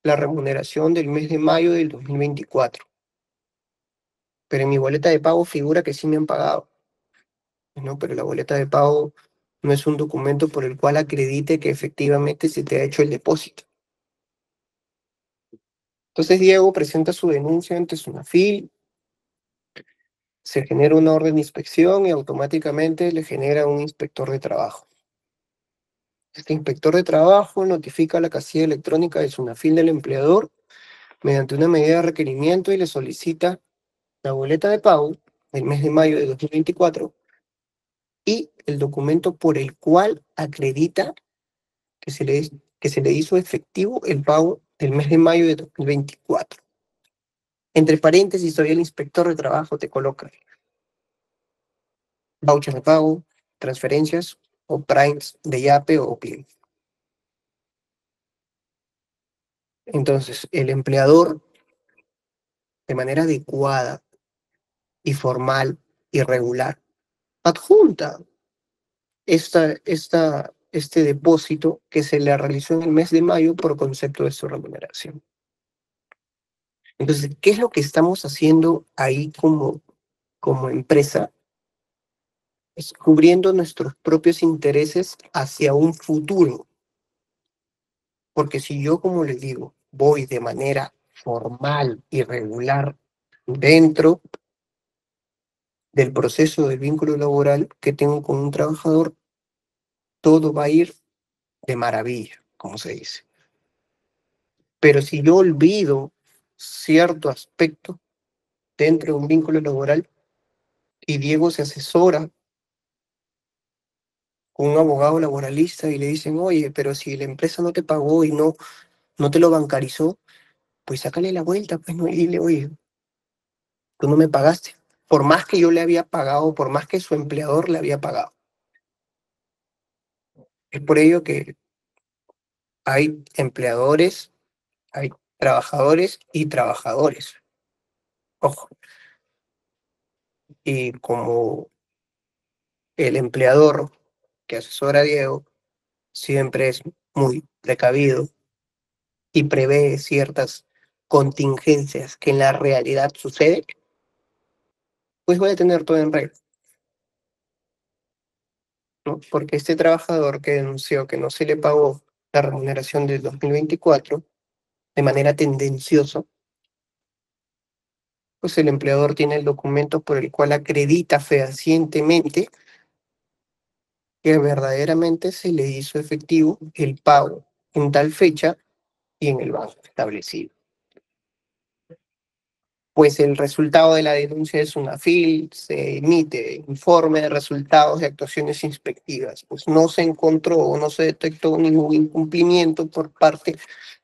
la remuneración del mes de mayo del 2024, pero en mi boleta de pago figura que sí me han pagado, ¿no? Pero la boleta de pago no es un documento por el cual acredite que efectivamente se te ha hecho el depósito. Entonces Diego presenta su denuncia ante Sunafil, se genera una orden de inspección y automáticamente le genera un inspector de trabajo. Este inspector de trabajo notifica a la casilla electrónica de Sunafil del empleador mediante una medida de requerimiento y le solicita la boleta de pago del mes de mayo de 2024 y el documento por el cual acredita que que se le hizo efectivo el pago del mes de mayo de 2024. Entre paréntesis, todavía el inspector de trabajo te coloca voucher de pago, transferencias o primes de Yape o PIN. Entonces, el empleador, de manera adecuada y formal y regular, adjunta este depósito que se le realizó en el mes de mayo por concepto de su remuneración. Entonces, ¿qué es lo que estamos haciendo ahí como empresa? Es cubriendo nuestros propios intereses hacia un futuro. Porque si yo, como les digo, voy de manera formal y regular dentro del proceso del vínculo laboral que tengo con un trabajador, todo va a ir de maravilla, como se dice. Pero si yo olvido cierto aspecto dentro de un vínculo laboral y Diego se asesora con un abogado laboralista y le dicen, oye, pero si la empresa no te pagó y no te lo bancarizó, pues sácale la vuelta, pues no, y dile, oye, tú no me pagaste. Por más que yo le había pagado, por más que su empleador le había pagado. Es por ello que hay empleadores, hay trabajadores y trabajadores. Ojo, y como el empleador que asesora a Diego siempre es muy precavido y prevé ciertas contingencias que en la realidad suceden, pues voy a tener todo en regla, ¿no? Porque este trabajador que denunció que no se le pagó la remuneración del 2024 de manera tendenciosa, pues el empleador tiene el documento por el cual acredita fehacientemente que verdaderamente se le hizo efectivo el pago en tal fecha y en el banco establecido. Pues el resultado de la denuncia es una FIL, se emite informe de resultados de actuaciones inspectivas. Pues no se encontró o no se detectó ningún incumplimiento por parte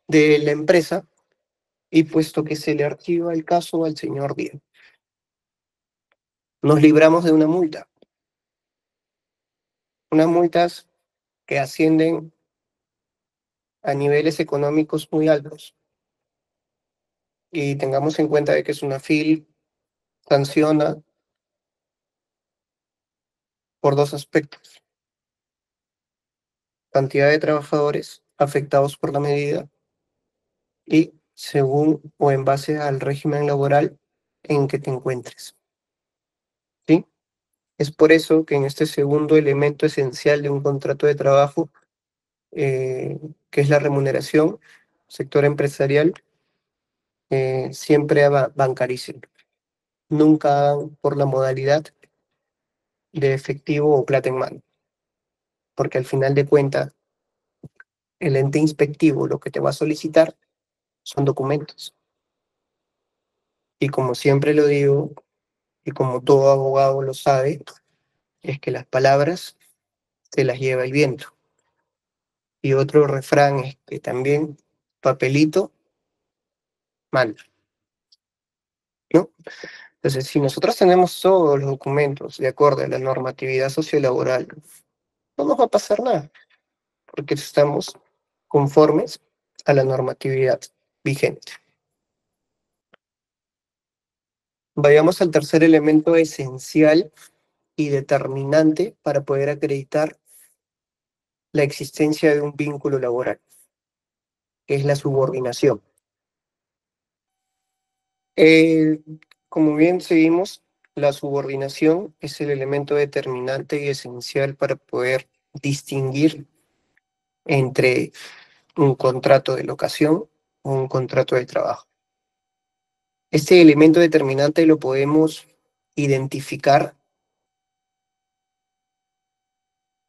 de la empresa y puesto que se le archiva el caso al señor Díaz. Nos libramos de una multa. Unas multas que ascienden a niveles económicos muy altos. y tengamos en cuenta de que es una FIL, sanciona por dos aspectos: cantidad de trabajadores afectados por la medida y según o en base al régimen laboral en que te encuentres, ¿sí? Es por eso que en este segundo elemento esencial de un contrato de trabajo, que es la remuneración, sector empresarial, siempre bancaricen. Nunca hagan por la modalidad de efectivo o plata en mano, porque al final de cuentas, el ente inspectivo lo que te va a solicitar son documentos. Y como siempre lo digo, y como todo abogado lo sabe, es que las palabras se las lleva el viento. Y otro refrán es que también papelito manda, ¿no? Entonces, si nosotros tenemos todos los documentos de acuerdo a la normatividad sociolaboral, no nos va a pasar nada, porque estamos conformes a la normatividad vigente. Vayamos al tercer elemento esencial y determinante para poder acreditar la existencia de un vínculo laboral, que es la subordinación. Eh, Como bien seguimos, la subordinación es el elemento determinante y esencial para poder distinguir entre un contrato de locación o un contrato de trabajo. Este elemento determinante lo podemos identificar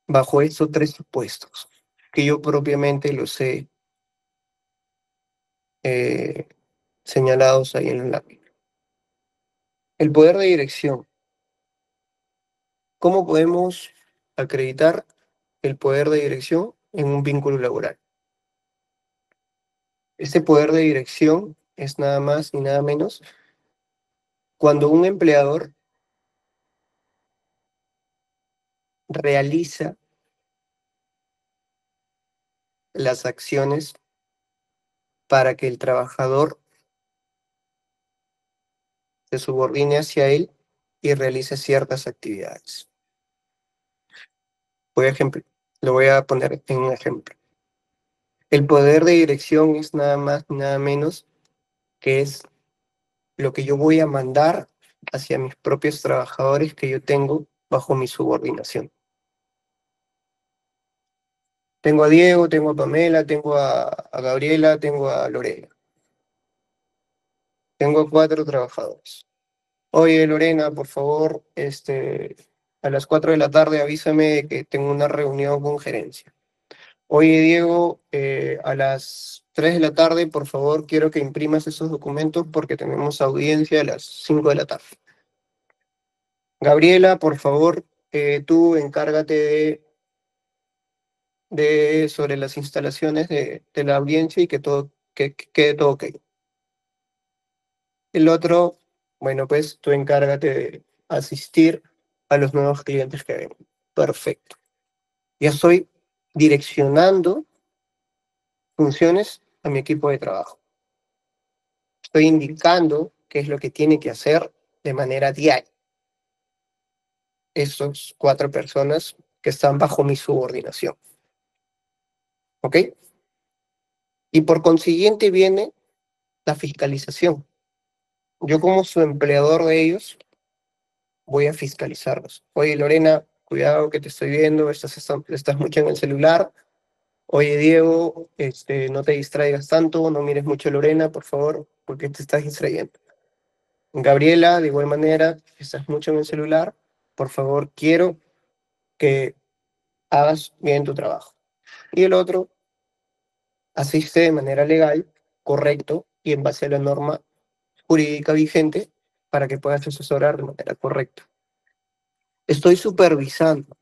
bajo estos tres supuestos, que yo propiamente los he eh, señalados ahí en la lápiz. El poder de dirección. ¿Cómo podemos acreditar el poder de dirección en un vínculo laboral? Este poder de dirección es nada más y nada menos cuando un empleador realiza las acciones para que el trabajador se subordine hacia él y realice ciertas actividades. Por ejemplo, lo voy a poner en un ejemplo. El poder de dirección es nada más y nada menos que es lo que yo voy a mandar hacia mis propios trabajadores que yo tengo bajo mi subordinación. Tengo a Diego, tengo a Pamela, tengo a Gabriela, tengo a Lorena. Tengo cuatro trabajadores. Oye, Lorena, por favor, a las 4 de la tarde avísame que tengo una reunión con gerencia. Oye, Diego, a las 3 de la tarde, por favor, quiero que imprimas esos documentos porque tenemos audiencia a las 5 de la tarde. Gabriela, por favor, tú encárgate sobre las instalaciones de la audiencia y que todo que quede todo ok. El otro, bueno, pues tú encárgate de asistir a los nuevos clientes que vengan. Perfecto. Ya estoy direccionando funciones a mi equipo de trabajo. Estoy indicando qué es lo que tiene que hacer de manera diaria. Esos cuatro personas que están bajo mi subordinación. ¿Ok? Y por consiguiente viene la fiscalización. Yo como su empleador de ellos voy a fiscalizarlos. Oye, Lorena, cuidado que te estoy viendo, estás mucho en el celular. Oye, Diego, no te distraigas tanto, no mires mucho a Lorena, por favor, porque te estás distrayendo. Gabriela, de igual manera, estás mucho en el celular, por favor, quiero que hagas bien tu trabajo. Y el otro, asiste de manera legal, correcto, y en base a la norma jurídica vigente para que puedas asesorar de manera correcta. Estoy supervisando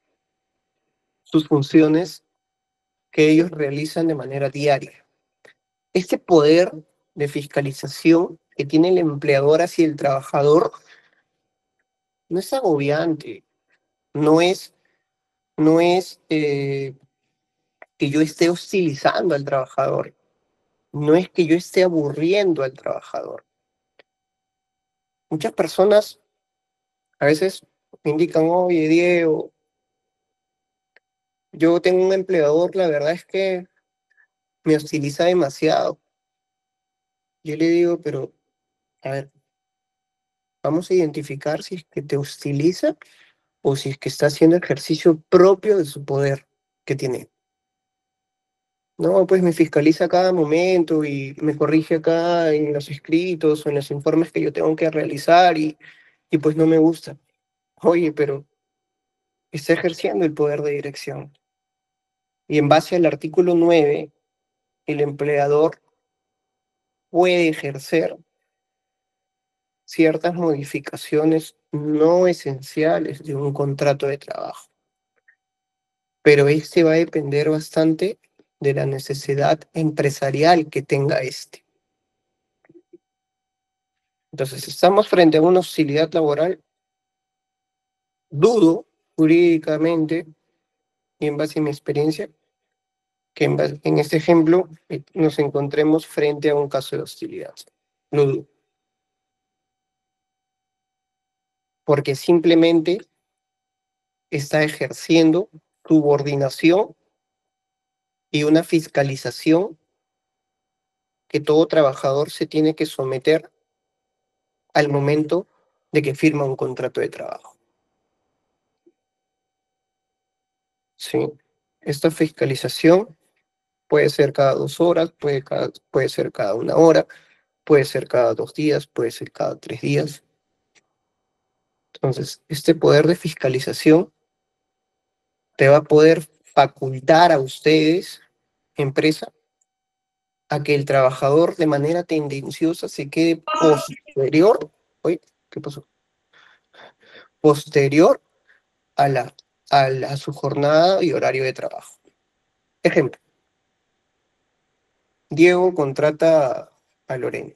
sus funciones que ellos realizan de manera diaria. Este poder de fiscalización que tiene el empleador hacia el trabajador no es agobiante, no es, no es que yo esté hostilizando al trabajador, no es que yo esté aburriendo al trabajador. Muchas personas a veces me indican, oye, Diego, yo tengo un empleador, la verdad es que me hostiliza demasiado. Yo le digo, pero, a ver, vamos a identificar si es que te hostiliza o si es que está haciendo ejercicio propio de su poder que tiene. No, pues me fiscaliza a cada momento y me corrige acá en los escritos o en los informes que yo tengo que realizar y pues no me gusta. Oye, pero está ejerciendo el poder de dirección. Y en base al artículo 9 el empleador puede ejercer ciertas modificaciones no esenciales de un contrato de trabajo, pero este va a depender bastante de la necesidad empresarial que tenga este. Entonces, estamos frente a una hostilidad laboral. Dudo jurídicamente y en base a mi experiencia que en este ejemplo nos encontremos frente a un caso de hostilidad. Lo dudo, porque simplemente está ejerciendo subordinación y una fiscalización que todo trabajador se tiene que someter al momento de que firma un contrato de trabajo. Sí, esta fiscalización puede ser cada 2 horas, puede ser cada 1 hora, puede ser cada 2 días, puede ser cada 3 días. Entonces, este poder de fiscalización te va a poder facultar a ustedes, empresa, a que el trabajador de manera tendenciosa se quede posterior, oye, ¿qué pasó? Posterior a a su jornada y horario de trabajo. Ejemplo, Diego contrata a Lorena.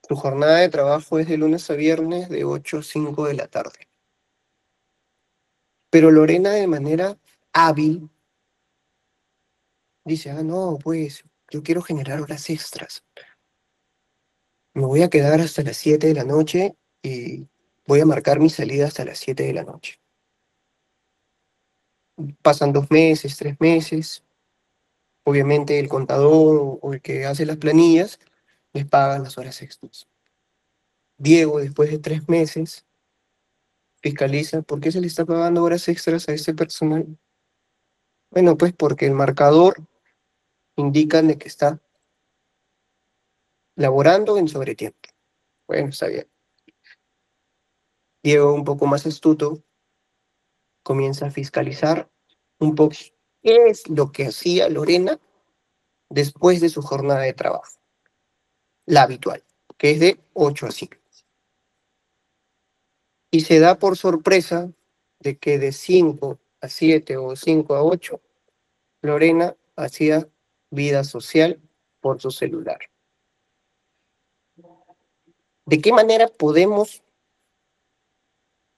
Su jornada de trabajo es de lunes a viernes de 8 a 5 de la tarde. Pero Lorena de manera hábil dice, ah, no, pues yo quiero generar horas extras. Me voy a quedar hasta las 7 de la noche y voy a marcar mi salida hasta las 7 de la noche. Pasan 2 meses, 3 meses. Obviamente el contador o el que hace las planillas les paga las horas extras. Diego, después de 3 meses, fiscaliza por qué se le está pagando horas extras a este personal. Bueno, pues porque el marcador indica de que está laborando en sobretiempo. Bueno, está bien. Diego, un poco más astuto, comienza a fiscalizar un poco qué es lo que hacía Lorena después de su jornada de trabajo, la habitual, que es de 8 a 5. Y se da por sorpresa de que de 5 a 7 o 5 a 8, Lorena hacía vida social por su celular. ¿De qué manera podemos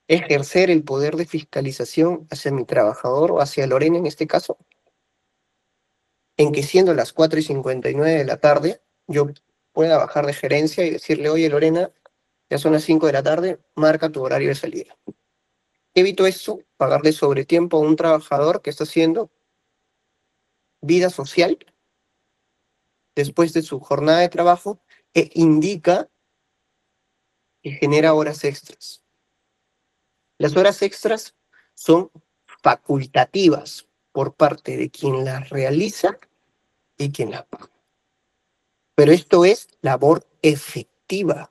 ejercer el poder de fiscalización hacia mi trabajador o hacia Lorena en este caso? En que siendo las 4:59 de la tarde, yo pueda bajar de gerencia y decirle, oye Lorena, ya son las 5 de la tarde, marca tu horario de salida. Evito eso, pagarle sobretiempo a un trabajador que está haciendo vida social después de su jornada de trabajo e indica que genera horas extras. Las horas extras son facultativas por parte de quien las realiza y quien las paga. Pero esto es labor efectiva.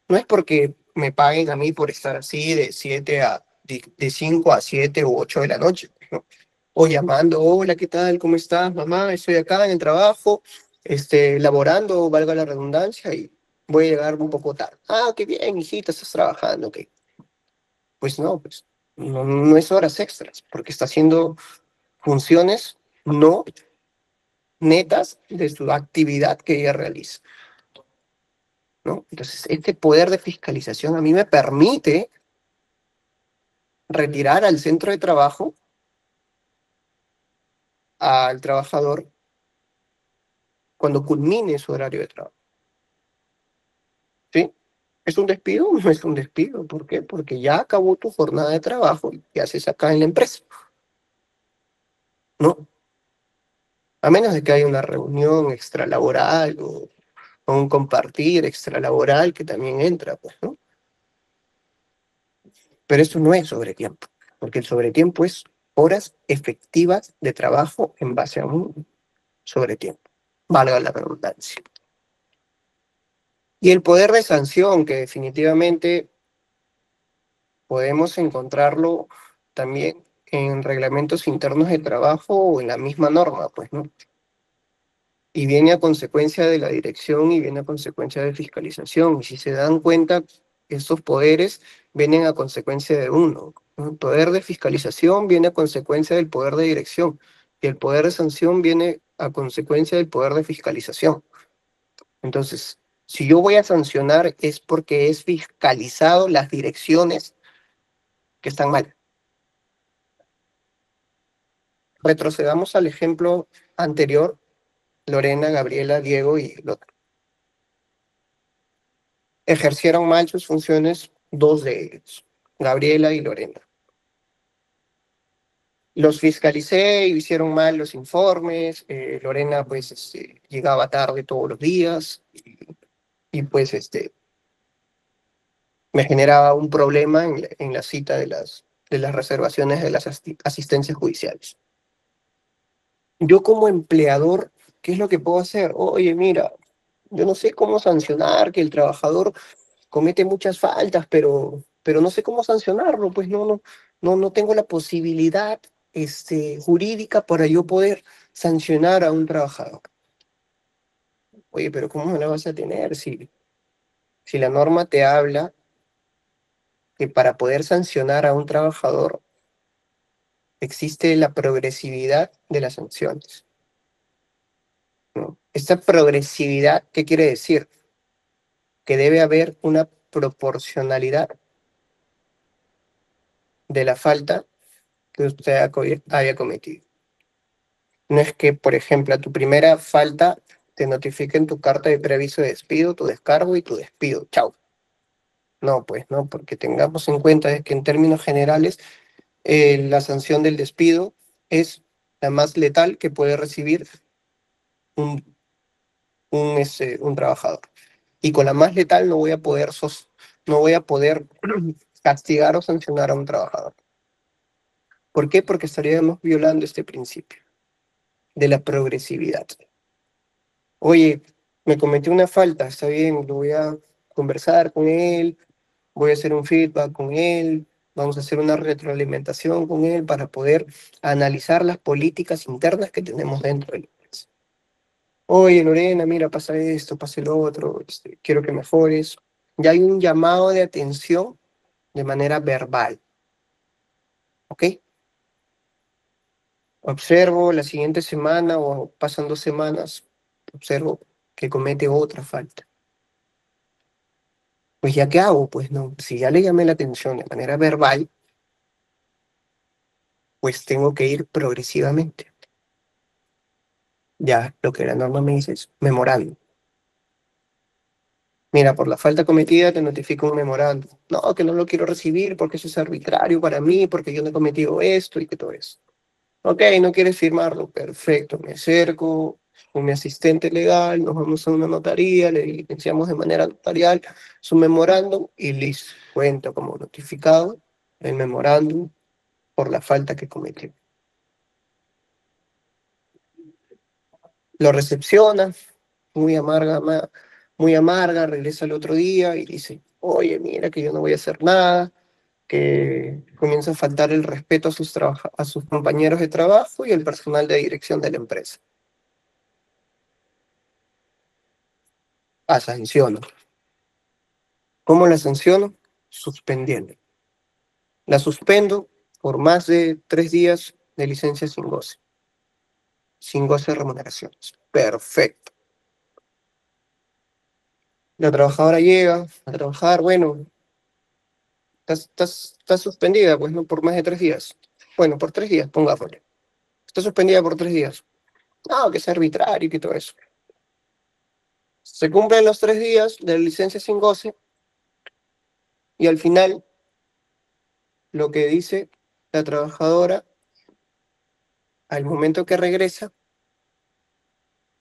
No es porque me paguen a mí por estar así de 5 a 7 u 8 de la noche, ¿no? O llamando, hola, ¿qué tal? ¿Cómo estás, mamá? Estoy acá en el trabajo, laborando, valga la redundancia, y voy a llegar un poco tarde. Ah, qué bien, hijita, estás trabajando, ok. Pues no, pues no es horas extras, porque está haciendo funciones no netas de su actividad que ella realiza, ¿no? Entonces, este poder de fiscalización a mí me permite retirar al centro de trabajo al trabajador cuando culmine su horario de trabajo. ¿Sí? ¿Es un despido? No es un despido. ¿Por qué? Porque ya acabó tu jornada de trabajo y ¿qué haces acá en la empresa? No, a menos de que haya una reunión extralaboral o un compartir extralaboral que también entra, pues, ¿no? Pero eso no es sobretiempo, porque el sobretiempo es horas efectivas de trabajo en base a un sobretiempo, valga la redundancia. Y el poder de sanción, que definitivamente podemos encontrarlo también en reglamentos internos de trabajo o en la misma norma, pues, ¿no? Y viene a consecuencia de la dirección y viene a consecuencia de fiscalización. Y si se dan cuenta, estos poderes vienen a consecuencia de uno, ¿no? El poder de fiscalización viene a consecuencia del poder de dirección y el poder de sanción viene a consecuencia del poder de fiscalización. Entonces, si yo voy a sancionar es porque es fiscalizado las direcciones que están mal. Retrocedamos al ejemplo anterior, Lorena, Gabriela, Diego y el otro. Ejercieron mal sus funciones dos de ellos, Gabriela y Lorena. Los fiscalicé, hicieron mal los informes, Lorena pues llegaba tarde todos los días y pues me generaba un problema en la cita de las reservaciones de las asistencias judiciales. Yo como empleador, ¿qué es lo que puedo hacer? Oye, mira, yo no sé cómo sancionar que el trabajador comete muchas faltas, pero no sé cómo sancionarlo, pues no tengo la posibilidad jurídica para yo poder sancionar a un trabajador. Oye, pero ¿cómo no la vas a tener si la norma te habla que para poder sancionar a un trabajador existe la progresividad de las sanciones, ¿no? Esta progresividad, ¿qué quiere decir? Que debe haber una proporcionalidad de la falta que usted haya cometido. No es que, por ejemplo, a tu primera falta te notifiquen tu carta de preaviso de despido, tu descargo y tu despido. Chao. No, pues no, porque tengamos en cuenta de que en términos generales la sanción del despido es la más letal que puede recibir un, un trabajador. Y con la más letal no voy a poder castigar o sancionar a un trabajador. ¿Por qué? Porque estaríamos violando este principio de la progresividad. Oye, me cometí una falta, está bien, lo voy a conversar con él, voy a hacer un feedback con él, vamos a hacer una retroalimentación con él para poder analizar las políticas internas que tenemos dentro de la empresa. Oye, Lorena, mira, pasa esto, pasa lo otro, quiero que mejores. Ya hay un llamado de atención de manera verbal, ¿ok? Observo la siguiente semana o pasan 2 semanas, observo que comete otra falta. Pues ya qué hago, pues no, si ya le llamé la atención de manera verbal, pues tengo que ir progresivamente. Ya lo que la norma me dice es memorando. Mira, por la falta cometida te notifico un memorando. No, que no lo quiero recibir porque eso es arbitrario para mí, porque yo no he cometido esto y que todo eso. Ok, no quieres firmarlo, perfecto. Me acerco con mi asistente legal, nos vamos a una notaría, le diligenciamos de manera notarial su memorándum y listo. Cuenta como notificado el memorándum por la falta que cometió. Lo recepciona, muy amarga, muy amarga, regresa el otro día y dice, oye, mira que yo no voy a hacer nada, que comienza a faltar el respeto a a sus compañeros de trabajo y al personal de dirección de la empresa. Sanciono. ¿Cómo la sanciono? Suspendiendo. La suspendo por más de 3 días de licencia sin goce de remuneraciones. Perfecto. La trabajadora llega a trabajar, bueno, estás suspendida, pues no por más de 3 días. Bueno, por 3 días, pongámosle. Está suspendida por 3 días. No, que es arbitrario y que todo eso. Se cumplen los 3 días de licencia sin goce y al final lo que dice la trabajadora al momento que regresa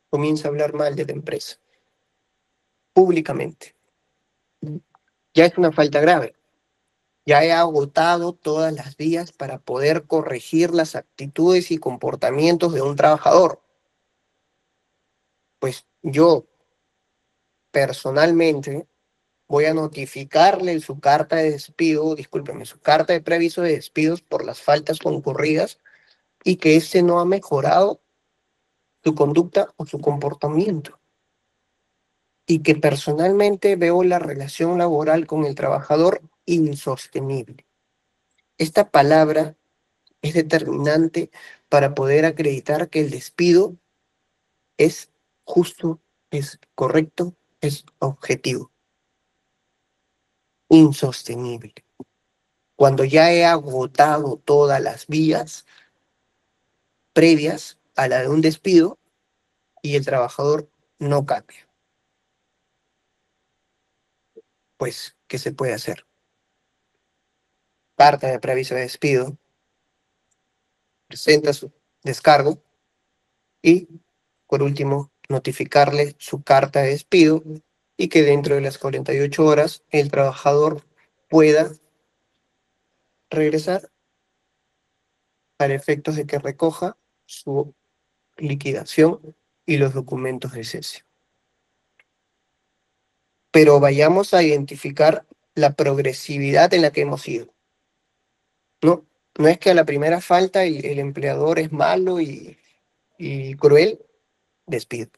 comienza a hablar mal de la empresa públicamente. Ya es una falta grave. Ya he agotado todas las vías para poder corregir las actitudes y comportamientos de un trabajador. Pues yo personalmente voy a notificarle su carta de despido, discúlpeme, su carta de preaviso de despidos por las faltas concurridas y que éste no ha mejorado su conducta o su comportamiento. Y que personalmente veo la relación laboral con el trabajador insostenible. Esta palabra es determinante para poder acreditar que el despido es justo, es correcto, es objetivo. Insostenible. Cuando ya he agotado todas las vías previas a la de un despido y el trabajador no cambia. Pues, ¿qué se puede hacer? Carta de preaviso de despido, presenta su descargo y, por último, notificarle su carta de despido y que dentro de las 48 horas el trabajador pueda regresar para efectos de que recoja su liquidación y los documentos de cese. Pero vayamos a identificar la progresividad en la que hemos ido. No, no es que a la primera falta el empleador es malo y cruel, despido.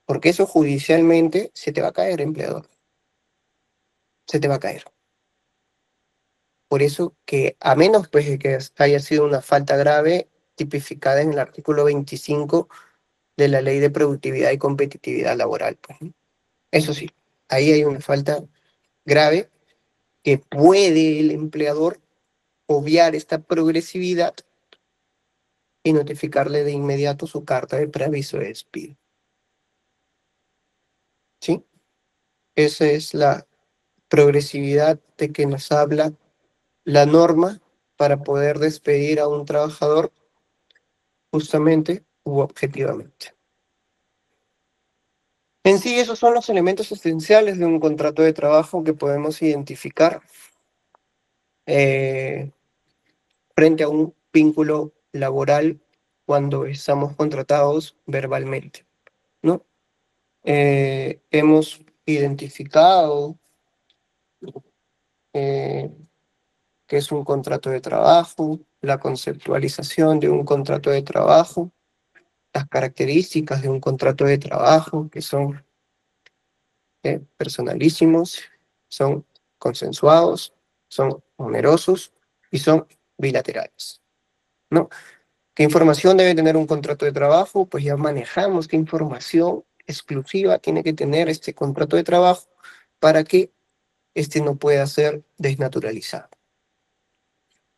Porque eso judicialmente se te va a caer, empleador. Se te va a caer. Por eso que, a menos pues de que haya sido una falta grave tipificada en el artículo 25 de la Ley de Productividad y Competitividad Laboral, pues, ¿no? Eso sí, ahí hay una falta grave que puede el empleador obviar esta progresividad y notificarle de inmediato su carta de preaviso de despido. ¿Sí? Esa es la progresividad de que nos habla la norma para poder despedir a un trabajador justamente u objetivamente. En sí, esos son los elementos esenciales de un contrato de trabajo que podemos identificar eh, frente a un vínculo laboral cuando estamos contratados verbalmente, ¿no? Hemos identificado eh, qué es un contrato de trabajo, la conceptualización de un contrato de trabajo, las características de un contrato de trabajo, que son personalísimos, son consensuados, son onerosos y son bilaterales, ¿no? ¿Qué información debe tener un contrato de trabajo? Pues ya manejamos qué información exclusiva tiene que tener este contrato de trabajo para que este no pueda ser desnaturalizado.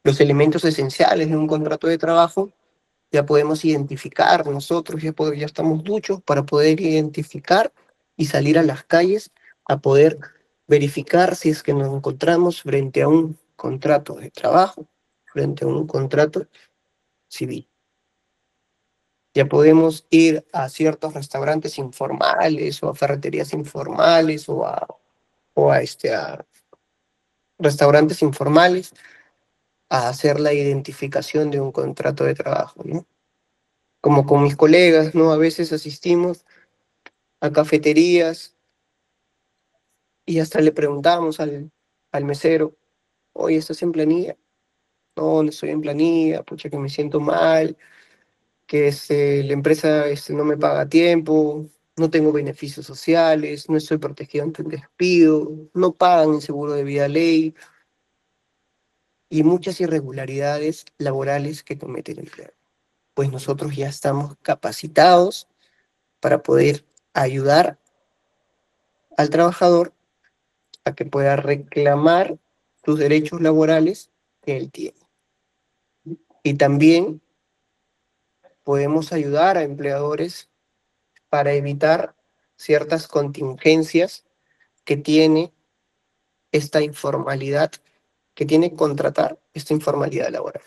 Los elementos esenciales de un contrato de trabajo ya podemos identificar nosotros, ya estamos duchos para poder identificar y salir a las calles a poder verificar si es que nos encontramos frente a un contrato de trabajo, frente a un contrato civil. Ya podemos ir a ciertos restaurantes informales o a ferreterías informales a restaurantes informales a hacer la identificación de un contrato de trabajo, ¿no? Como con mis colegas, ¿no? A veces asistimos a cafeterías y hasta le preguntamos al mesero, oye, ¿estás en planilla? No, no estoy en planilla, pucha que me siento mal, que la empresa no me paga a tiempo, no tengo beneficios sociales, no estoy protegido ante el despido, no pagan el seguro de vida ley y muchas irregularidades laborales que comete el empleado. Pues nosotros ya estamos capacitados para poder ayudar al trabajador a que pueda reclamar sus derechos laborales que él tiene. Y también podemos ayudar a empleadores para evitar ciertas contingencias que tiene esta informalidad, que tiene contratar esta informalidad laboral.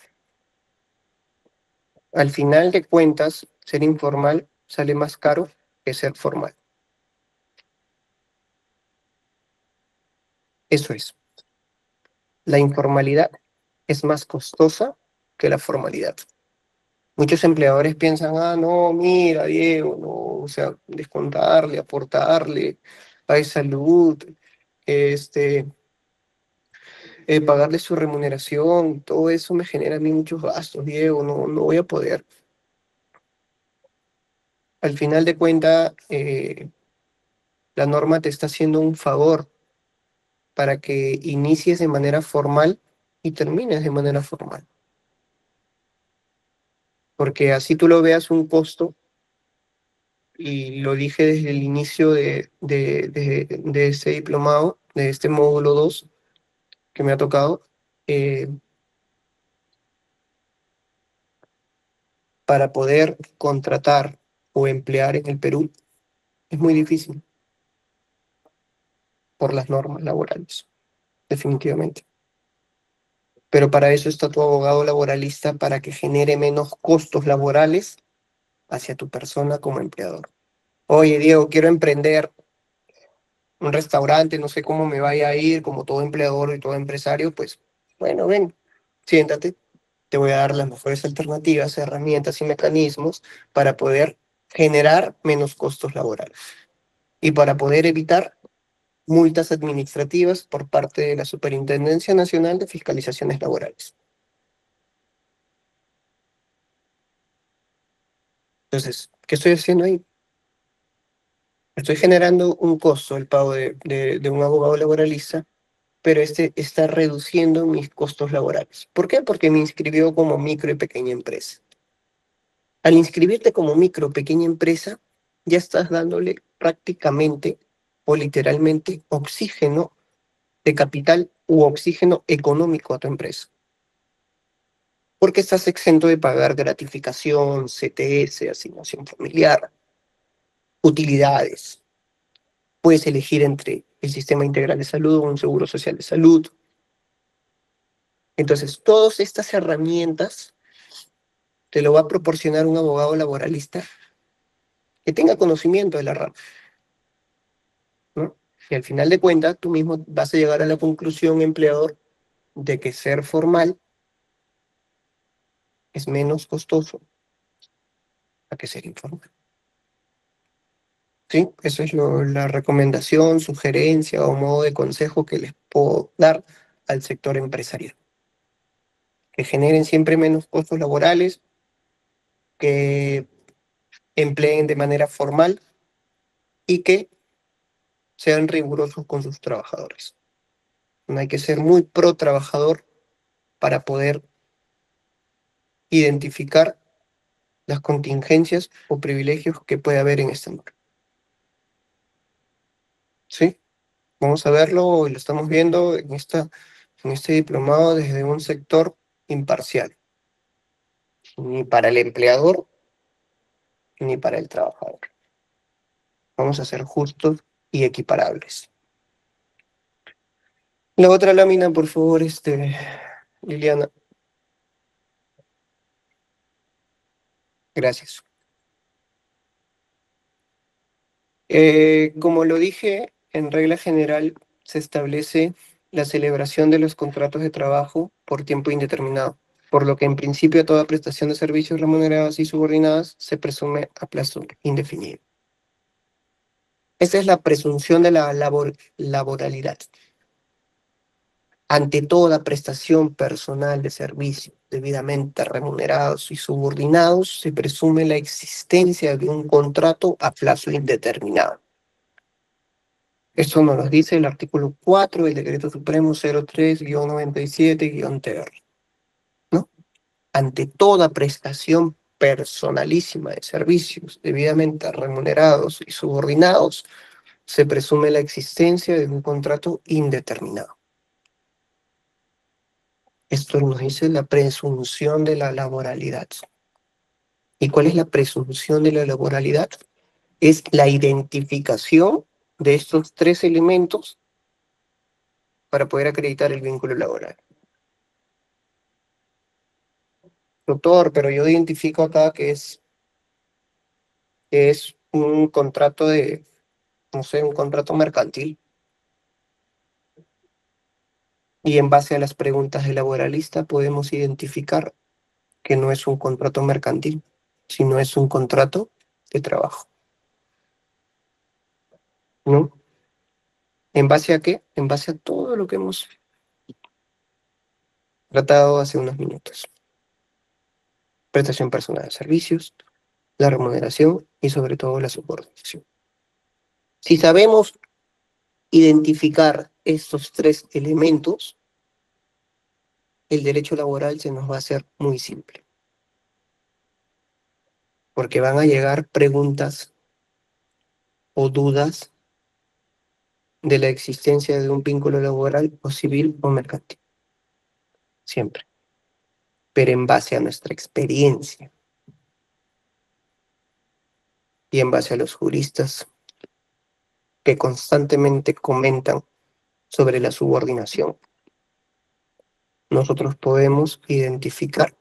Al final de cuentas, ser informal sale más caro que ser formal. Eso es. La informalidad es más costosa que la formalidad. Muchos empleadores piensan, ah, no, mira, Diego, no, o sea, descontarle, aportarle, hay salud, este, pagarle su remuneración, todo eso me genera a mí muchos gastos, Diego, no, no voy a poder. Al final de cuentas, la norma te está haciendo un favor para que inicies de manera formal y termines de manera formal. Porque así tú lo veas un costo, y lo dije desde el inicio de este diplomado, de este módulo 2 que me ha tocado, eh, para poder contratar o emplear en el Perú es muy difícil por las normas laborales, definitivamente. Pero para eso está tu abogado laboralista, para que genere menos costos laborales hacia tu persona como empleador. Oye, Diego, quiero emprender un restaurante, no sé cómo me vaya a ir, como todo empleador y todo empresario, pues bueno, ven, siéntate, te voy a dar las mejores alternativas, herramientas y mecanismos para poder generar menos costos laborales y para poder evitar multas administrativas por parte de la Superintendencia Nacional de Fiscalizaciones Laborales. Entonces, ¿qué estoy haciendo ahí? Estoy generando un costo, el pago de un abogado laboralista, pero este está reduciendo mis costos laborales. ¿Por qué? Porque me inscribió como micro y pequeña empresa. Al inscribirte como micro o pequeña empresa, ya estás dándole prácticamente o literalmente oxígeno de capital u oxígeno económico a tu empresa. Porque estás exento de pagar gratificación, CTS, asignación familiar, utilidades. Puedes elegir entre el sistema integral de salud o un seguro social de salud. Entonces, todas estas herramientas te lo va a proporcionar un abogado laboralista que tenga conocimiento de la rama, ¿no? Y al final de cuentas, tú mismo vas a llegar a la conclusión, empleador, de que ser formal es menos costoso a que ser informal. ¿Sí? Eso es la recomendación, sugerencia o modo de consejo que les puedo dar al sector empresarial. Que generen siempre menos costos laborales, que empleen de manera formal y que sean rigurosos con sus trabajadores. No hay que ser muy pro trabajador para poder identificar las contingencias o privilegios que puede haber en este mundo. ¿Sí? Vamos a verlo y lo estamos viendo en este diplomado desde un sector imparcial, ni para el empleador ni para el trabajador. Vamos a ser justos y equiparables. La otra lámina, por favor, Liliana. Gracias. Como lo dije, en regla general se establece la celebración de los contratos de trabajo por tiempo indeterminado, por lo que en principio toda prestación de servicios remuneradas y subordinadas se presume a plazo indefinido. Esa es la presunción de la laboralidad. Ante toda prestación personal de servicios debidamente remunerados y subordinados, se presume la existencia de un contrato a plazo indeterminado. Esto nos lo dice el artículo 4 del Decreto Supremo 03-97-TR, ¿no? Ante toda prestación personalísima de servicios debidamente remunerados y subordinados, se presume la existencia de un contrato indeterminado. Esto nos dice la presunción de la laboralidad. ¿Y cuál es la presunción de la laboralidad? es la identificación de estos tres elementos para poder acreditar el vínculo laboral. Doctor, pero yo identifico acá que es un contrato de, no sé, un contrato mercantil. Y en base a las preguntas del laboralista podemos identificar que no es un contrato mercantil, sino es un contrato de trabajo, ¿no? ¿En base a qué? En base a todo lo que hemos tratado hace unos minutos. Prestación personal de servicios, la remuneración y sobre todo la subordinación. Si sabemos identificar estos tres elementos, el derecho laboral se nos va a hacer muy simple, porque van a llegar preguntas o dudas de la existencia de un vínculo laboral o civil o mercantil, siempre, pero en base a nuestra experiencia y en base a los juristas que constantemente comentan sobre la subordinación, nosotros podemos identificar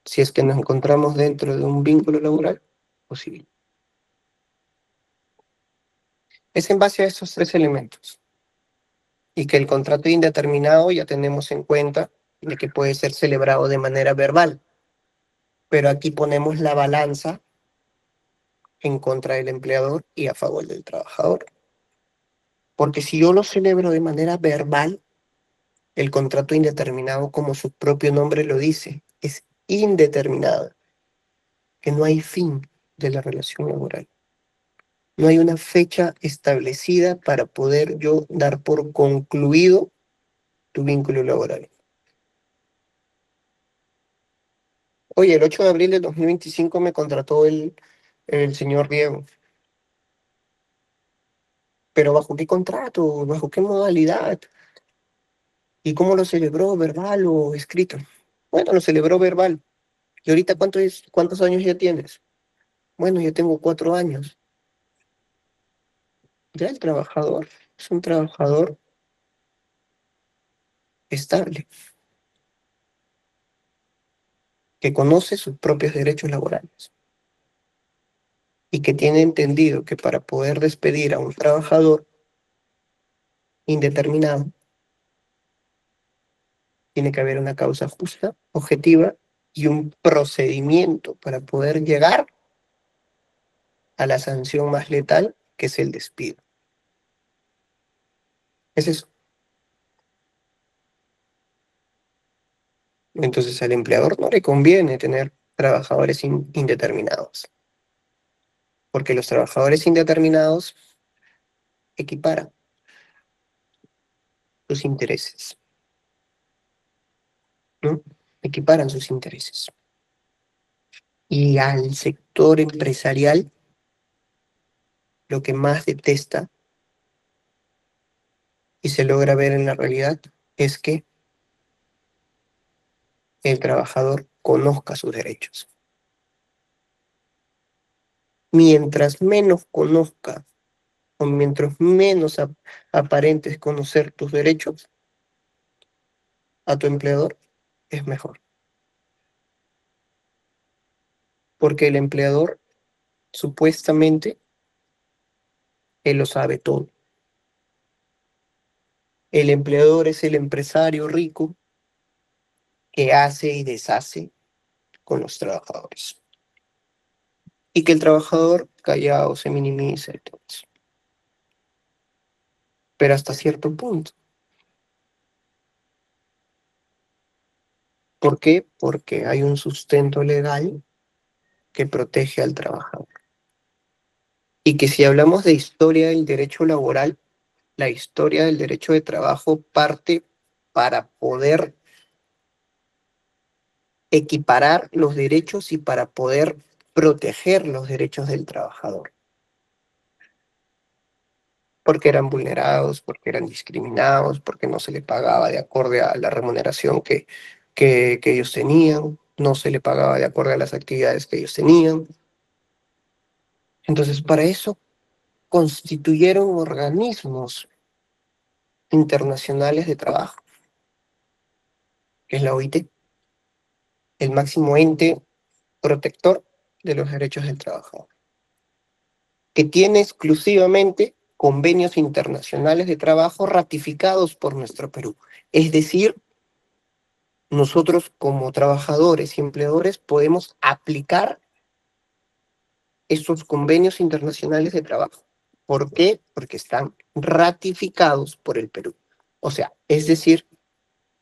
si es que nos encontramos dentro de un vínculo laboral o civil. Es en base a estos tres elementos y que el contrato indeterminado ya tenemos en cuenta de que puede ser celebrado de manera verbal, pero aquí ponemos la balanza en contra del empleador y a favor del trabajador. Porque si yo lo celebro de manera verbal, el contrato indeterminado, como su propio nombre lo dice, es indeterminado, que no hay fin de la relación laboral. No hay una fecha establecida para poder yo dar por concluido tu vínculo laboral. Oye, el 8 de abril de 2025 me contrató el señor Diego, pero ¿bajo qué contrato? ¿Bajo qué modalidad? ¿Y cómo lo celebró? ¿Verbal o escrito? Bueno, lo celebró verbal. ¿Y ahorita cuántos años ya tienes? Bueno, yo tengo 4 años. Ya el trabajador es un trabajador estable, que conoce sus propios derechos laborales y que tiene entendido que para poder despedir a un trabajador indeterminado, tiene que haber una causa justa, objetiva y un procedimiento para poder llegar a la sanción más letal, que es el despido. Es eso. Entonces al empleador no le conviene tener trabajadores indeterminados, porque los trabajadores indeterminados equiparan sus intereses, ¿no? Equiparan sus intereses. Y al sector empresarial, lo que más detesta y se logra ver en la realidad es que el trabajador conozca sus derechos. Mientras menos conozca o mientras menos aparentes conocer tus derechos a tu empleador, es mejor. Porque el empleador, supuestamente, él lo sabe todo. El empleador es el empresario rico que hace y deshace con los trabajadores. Y que el trabajador callado se minimiza y todo eso. Pero hasta cierto punto. ¿Por qué? Porque hay un sustento legal que protege al trabajador. Y que si hablamos de historia del derecho laboral, la historia del derecho de trabajo parte para poder equiparar los derechos y para poder proteger los derechos del trabajador. Porque eran vulnerados, porque eran discriminados, porque no se le pagaba de acorde a la remuneración que ellos tenían, no se le pagaba de acuerdo a las actividades que ellos tenían. Entonces, para eso constituyeron organismos internacionales de trabajo, que es la OIT, el máximo ente protector de los derechos del trabajador, que tiene exclusivamente convenios internacionales de trabajo ratificados por nuestro Perú. Es decir, nosotros como trabajadores y empleadores podemos aplicar esos convenios internacionales de trabajo. ¿Por qué? Porque están ratificados por el Perú. O sea, es decir,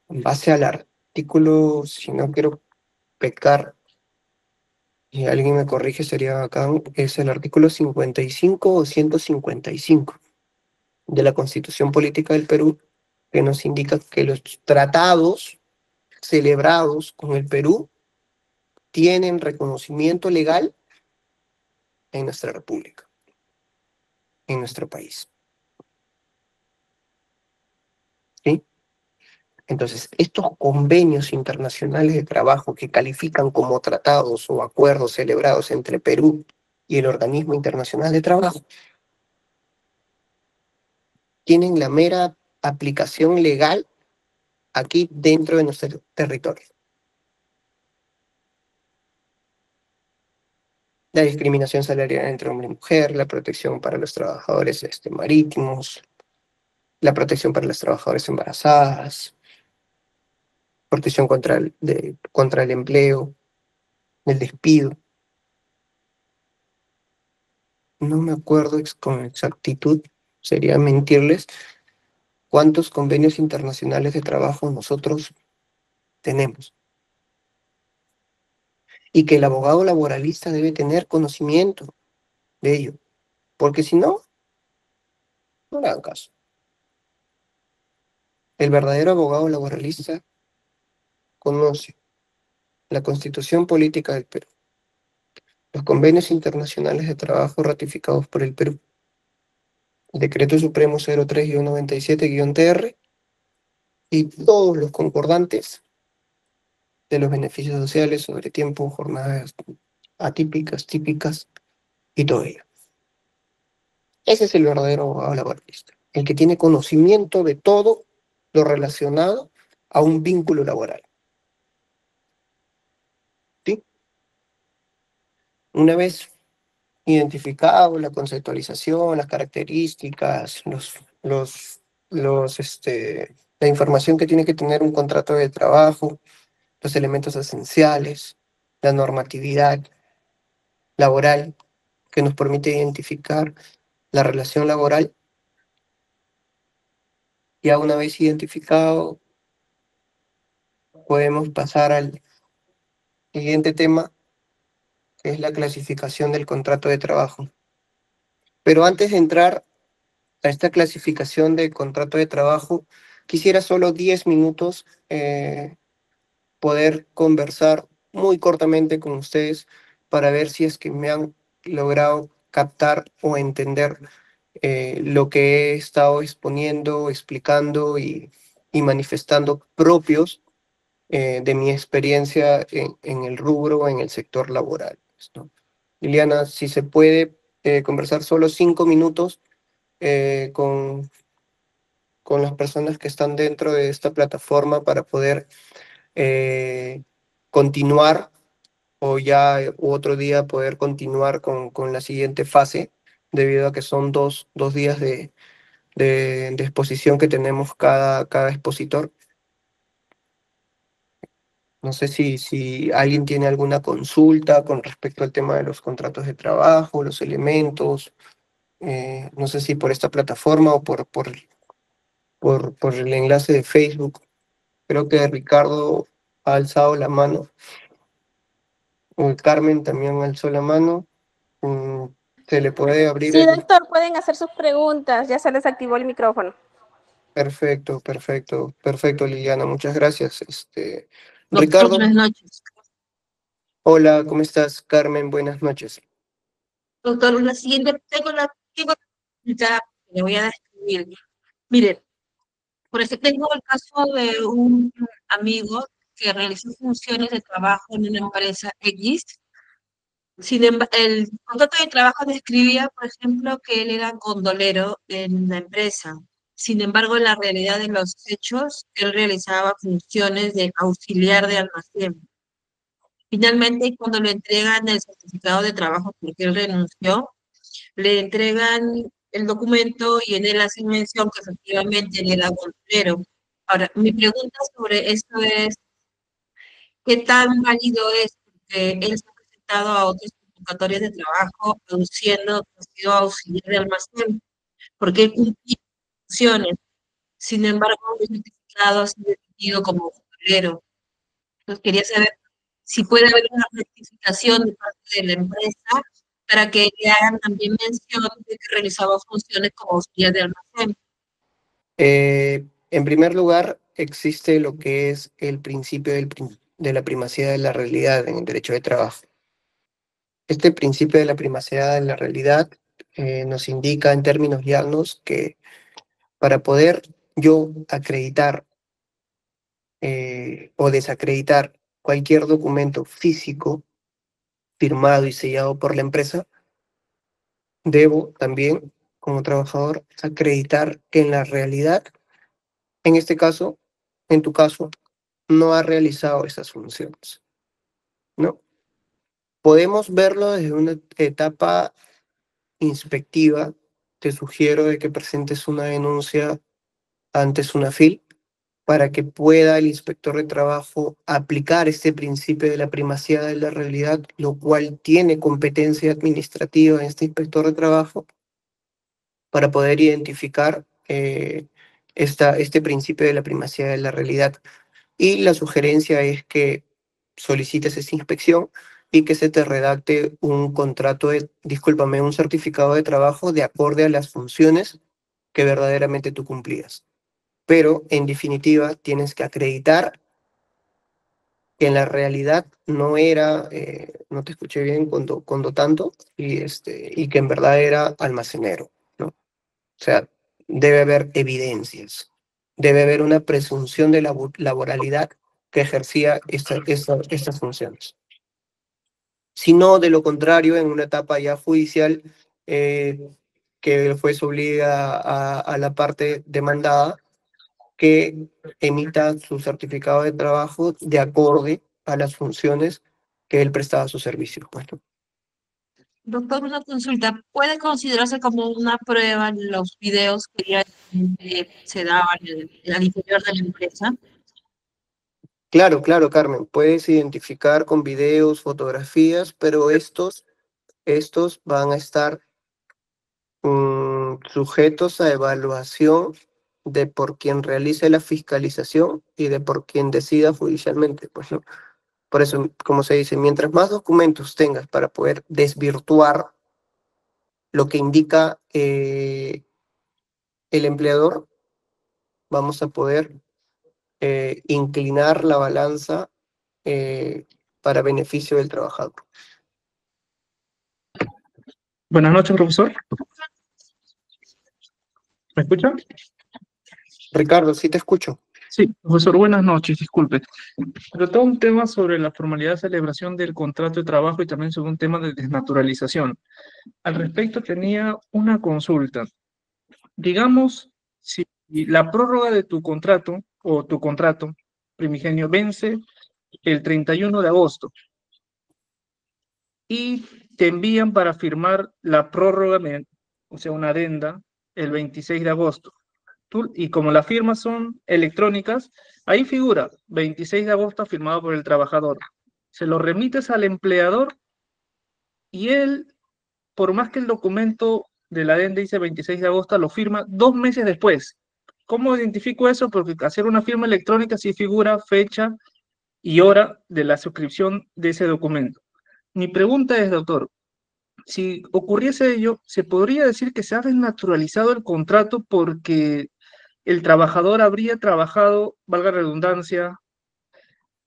en base al artículo, si no quiero pecar, y alguien me corrige, sería bacán, es el artículo 55 o 155 de la Constitución Política del Perú, que nos indica que los tratados celebrados con el Perú tienen reconocimiento legal en nuestra república, en nuestro país. ¿Sí? Entonces, estos convenios internacionales de trabajo que califican como tratados o acuerdos celebrados entre Perú y el Organismo Internacional de Trabajo tienen la mera aplicación legal aquí dentro de nuestro territorio. La discriminación salarial entre hombre y mujer, la protección para los trabajadores marítimos, la protección para las trabajadoras embarazadas, protección contra el empleo, el despido. No me acuerdo con exactitud, sería mentirles cuántos convenios internacionales de trabajo nosotros tenemos. Y que el abogado laboralista debe tener conocimiento de ello, porque si no, no le hagan caso. El verdadero abogado laboralista conoce la Constitución Política del Perú, los convenios internacionales de trabajo ratificados por el Perú, el Decreto Supremo 03-97-TR y todos los concordantes de los beneficios sociales sobre tiempo, jornadas atípicas, típicas y todo ello. Ese es el verdadero abogado laboralista, el que tiene conocimiento de todo lo relacionado a un vínculo laboral. ¿Sí? Una vez identificado la conceptualización, las características, la información que tiene que tener un contrato de trabajo, los elementos esenciales, la normatividad laboral que nos permite identificar la relación laboral. Ya una vez identificado, podemos pasar al siguiente tema, que es la clasificación del contrato de trabajo. Pero antes de entrar a esta clasificación de contrato de trabajo, quisiera solo 10 minutos poder conversar muy cortamente con ustedes para ver si es que me han logrado captar o entender lo que he estado exponiendo, explicando y manifestando propios de mi experiencia en el rubro, en el sector laboral, ¿no? Liliana, si se puede conversar solo 5 minutos con las personas que están dentro de esta plataforma para poder eh, continuar o ya otro día poder continuar con la siguiente fase, debido a que son dos días de exposición que tenemos cada expositor. No sé si alguien tiene alguna consulta con respecto al tema de los contratos de trabajo, los elementos, no sé si por esta plataforma o por el enlace de Facebook. Creo que Ricardo ha alzado la mano, o Carmen también alzó la mano. Mm, Se le puede abrir Sí, el... doctor, pueden hacer sus preguntas. Ya se les activó el micrófono. Perfecto, perfecto, perfecto, Liliana, muchas gracias. Doctor, Ricardo, buenas noches. hola, ¿cómo estás? Carmen, buenas noches. Doctor, la siguiente, ya le voy a describir. Mire, por eso tengo el caso de un amigo que realizó funciones de trabajo en una empresa X El contrato de trabajo describía, por ejemplo, que él era gondolero en la empresa. Sin embargo, en la realidad de los hechos, él realizaba funciones de auxiliar de almacén. Finalmente, cuando le entregan el certificado de trabajo porque él renunció, le entregan el documento y en él hacen mención que efectivamente él era golpero. Ahora, mi pregunta sobre esto es, ¿qué tan válido es? Porque él se ha presentado a otras convocatorias de trabajo aduciendo que ha sido auxiliar de almacén, porque él cumplía funciones. Sin embargo, el certificado ha sido definido como golpero. Entonces, quería saber si puede haber una rectificación de parte de la empresa para que le hagan también mención de que realizaba funciones como auxiliar de almacén. En primer lugar, existe lo que es el principio de la primacía de la realidad en el derecho de trabajo. Este principio de la primacía de la realidad nos indica en términos llanos que para poder yo acreditar o desacreditar cualquier documento físico firmado y sellado por la empresa, debo también, como trabajador, acreditar que en la realidad, en este caso, en tu caso, no ha realizado esas funciones, ¿no? Podemos verlo desde una etapa inspectiva. Te sugiero de que presentes una denuncia ante SUNAFIL para que pueda el inspector de trabajo aplicar este principio de la primacía de la realidad, lo cual tiene competencia administrativa en este inspector de trabajo para poder identificar este principio de la primacía de la realidad. Y la sugerencia es que solicites esa inspección y que se te redacte un discúlpame, un certificado de trabajo de acorde a las funciones que verdaderamente tú cumplías. Pero, en definitiva, tienes que acreditar que en la realidad no era, no te escuché bien cuando tanto, y que en verdad era almacenero, ¿no? O sea, debe haber evidencias, debe haber una presunción de la laboralidad que ejercía estas funciones. Si no, de lo contrario, en una etapa ya judicial, que el juez obliga a la parte demandada que emita su certificado de trabajo de acorde a las funciones que él prestaba a su servicio, pues, ¿no? Doctor, una consulta. ¿Puede considerarse como una prueba los videos que diariamente se daban al interior de la empresa? Claro, claro, Carmen, puedes identificar con videos, fotografías, pero estos van a estar sujetos a evaluación de por quien realice la fiscalización y de por quien decida judicialmente, pues, ¿no? Por eso, como se dice, mientras más documentos tengas para poder desvirtuar lo que indica el empleador, vamos a poder inclinar la balanza eh, para beneficio del trabajador. Buenas noches, profesor. ¿Me escucha? Ricardo, sí te escucho. Sí, profesor, buenas noches, disculpe. Trataba un tema sobre la formalidad de celebración del contrato de trabajo y también sobre un tema de desnaturalización. Al respecto tenía una consulta. Digamos, si la prórroga de tu contrato o tu contrato primigenio vence el 31 de agosto y te envían para firmar la prórroga, o sea, una adenda, el 26 de agosto. Y como las firmas son electrónicas, ahí figura 26 de agosto firmado por el trabajador. Se lo remites al empleador y él, por más que el documento de la adenda dice 26 de agosto, lo firma 2 meses después. ¿Cómo identifico eso? Porque hacer una firma electrónica sí figura fecha y hora de la suscripción de ese documento. Mi pregunta es, doctor, si ocurriese ello, ¿se podría decir que se ha desnaturalizado el contrato porque el trabajador habría trabajado, valga la redundancia,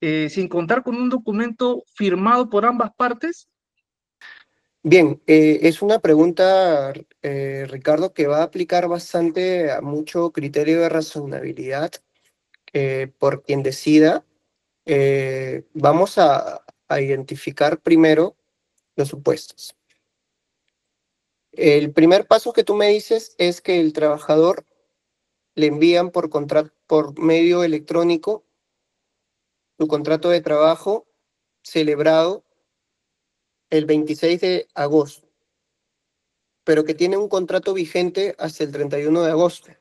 sin contar con un documento firmado por ambas partes? Bien, es una pregunta, Ricardo, que va a aplicar bastante a mucho criterio de razonabilidad por quien decida. Vamos a identificar primero los supuestos. El primer paso que tú me dices es que el trabajador le envían por medio electrónico su contrato de trabajo celebrado el 26 de agosto, pero que tiene un contrato vigente hasta el 31 de agosto,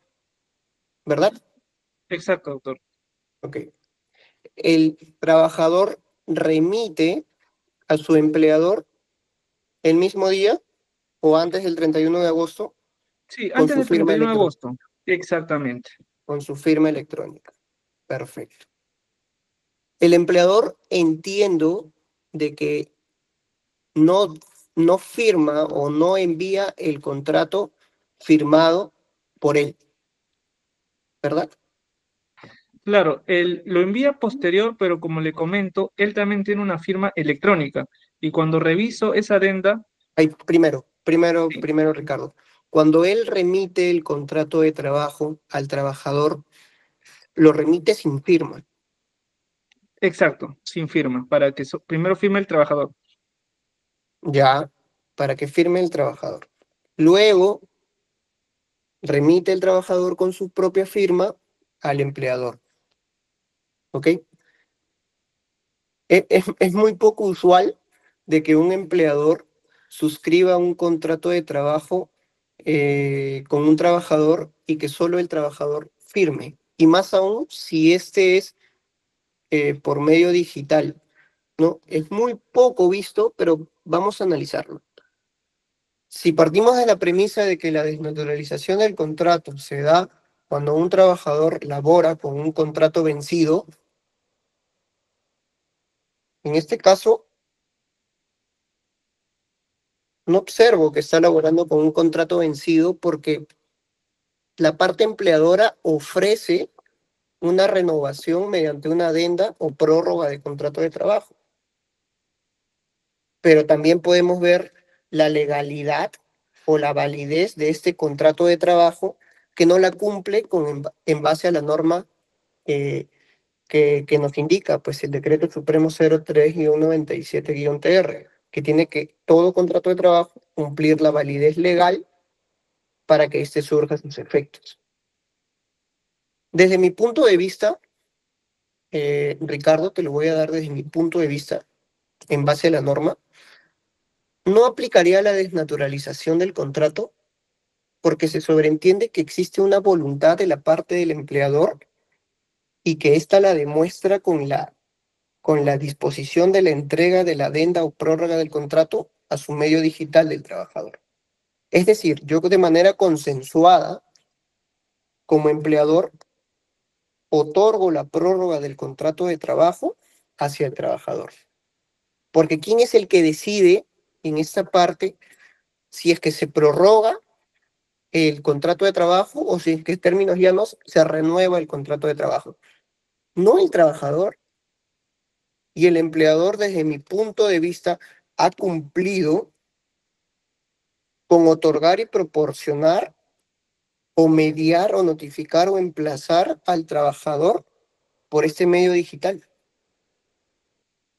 ¿verdad? Exacto, doctor. Ok. El trabajador remite a su empleador el mismo día o antes del 31 de agosto Sí, con antes su del firma 31 de electrónica. agosto. Exactamente. Con su firma electrónica. Perfecto. El empleador, entiendo de que no, no firma o no envía el contrato firmado por él, ¿verdad? Claro, él lo envía posterior, pero como le comento, él también tiene una firma electrónica. Y cuando reviso esa adenda, Ahí, primero, Ricardo. Cuando él remite el contrato de trabajo al trabajador, lo remite sin firma, exacto, sin firma, para que primero firme el trabajador. ya, para que firme el trabajador. Luego, remite el trabajador con su propia firma al empleador, ¿ok? Es muy poco usual de que un empleador suscriba un contrato de trabajo con un trabajador y que solo el trabajador firme. Y más aún si este es por medio digital, ¿no? Es muy poco visto, pero vamos a analizarlo. Si partimos de la premisa de que la desnaturalización del contrato se da cuando un trabajador labora con un contrato vencido, en este caso no observo que está laborando con un contrato vencido porque la parte empleadora ofrece una renovación mediante una adenda o prórroga de contrato de trabajo. Pero también podemos ver la legalidad o la validez de este contrato de trabajo que no la cumple en base a la norma que nos indica pues el Decreto Supremo 03-97-TR, que tiene que todo contrato de trabajo cumplir la validez legal para que éste surja sus efectos. Desde mi punto de vista, Ricardo, te lo voy a dar desde mi punto de vista, en base a la norma, no aplicaría la desnaturalización del contrato porque se sobreentiende que existe una voluntad de la parte del empleador y que ésta la demuestra con la disposición de la entrega de la adenda o prórroga del contrato a su medio digital del trabajador. Es decir, yo de manera consensuada, como empleador, otorgo la prórroga del contrato de trabajo hacia el trabajador. Porque ¿quién es el que decide en esta parte si es que se prorroga el contrato de trabajo o si es que en términos llanos se renueva el contrato de trabajo? No el trabajador. Y el empleador, desde mi punto de vista, ha cumplido con otorgar y proporcionar o mediar o notificar o emplazar al trabajador por este medio digital.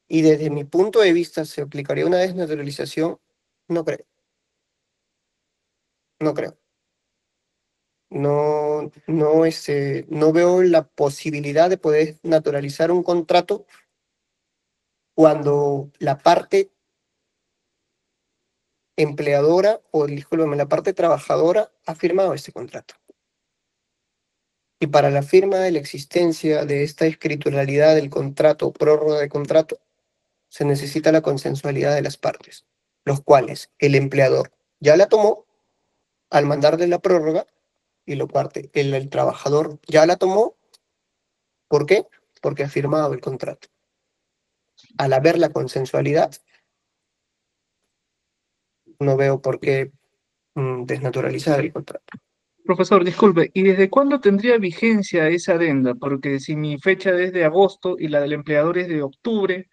Y desde mi punto de vista, ¿se aplicaría una desnaturalización? No creo. No creo. No veo la posibilidad de poder naturalizar un contrato cuando la parte empleadora o, discúlpame, la parte trabajadora ha firmado este contrato. Y para la firma de la existencia de esta escrituralidad del contrato o prórroga de contrato, se necesita la consensualidad de las partes, los cuales el empleador ya la tomó al mandarle la prórroga y lo parte, el trabajador ya la tomó. ¿Por qué? Porque ha firmado el contrato. Al haber la consensualidad, no veo por qué desnaturalizar el contrato. Profesor, disculpe, ¿y desde cuándo tendría vigencia esa adenda? Porque si mi fecha es de agosto y la del empleador es de octubre,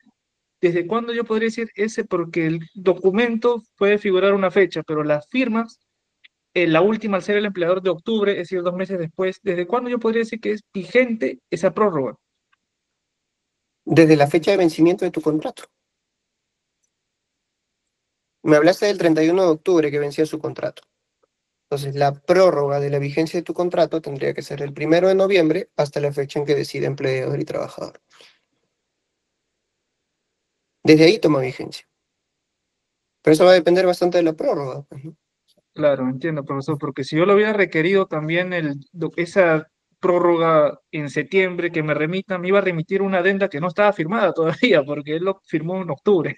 ¿desde cuándo yo podría decir ese? Porque el documento puede figurar una fecha, pero las firmas, la última al ser el empleador de octubre, es decir, 2 meses después, ¿desde cuándo yo podría decir que es vigente esa prórroga? Desde la fecha de vencimiento de tu contrato. Me hablaste del 31 de octubre que vencía su contrato. Entonces, la prórroga de la vigencia de tu contrato tendría que ser el 1 de noviembre hasta la fecha en que decida empleador y trabajador. Desde ahí toma vigencia. Pero eso va a depender bastante de la prórroga, pues, ¿no? Claro, entiendo, profesor, porque si yo lo hubiera requerido también esa prórroga en septiembre que me remita, me iba a remitir una adenda que no estaba firmada todavía, porque él lo firmó en octubre.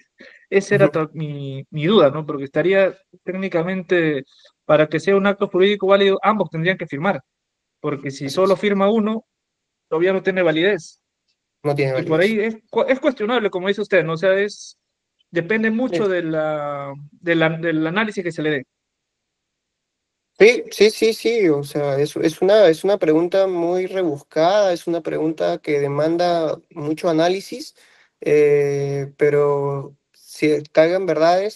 Esa era Ujú. mi duda, ¿no? Porque estaría técnicamente, para que sea un acto jurídico válido, ambos tendrían que firmar, porque si Así solo es. firma uno, todavía no tiene validez. No tiene Y por validez. ahí es cuestionable, como dice usted, ¿no? O sea, depende mucho Sí, del análisis que se le dé. sí, sí, sí, sí, o sea, es una pregunta muy rebuscada, es una pregunta que demanda mucho análisis, pero si caigan verdades,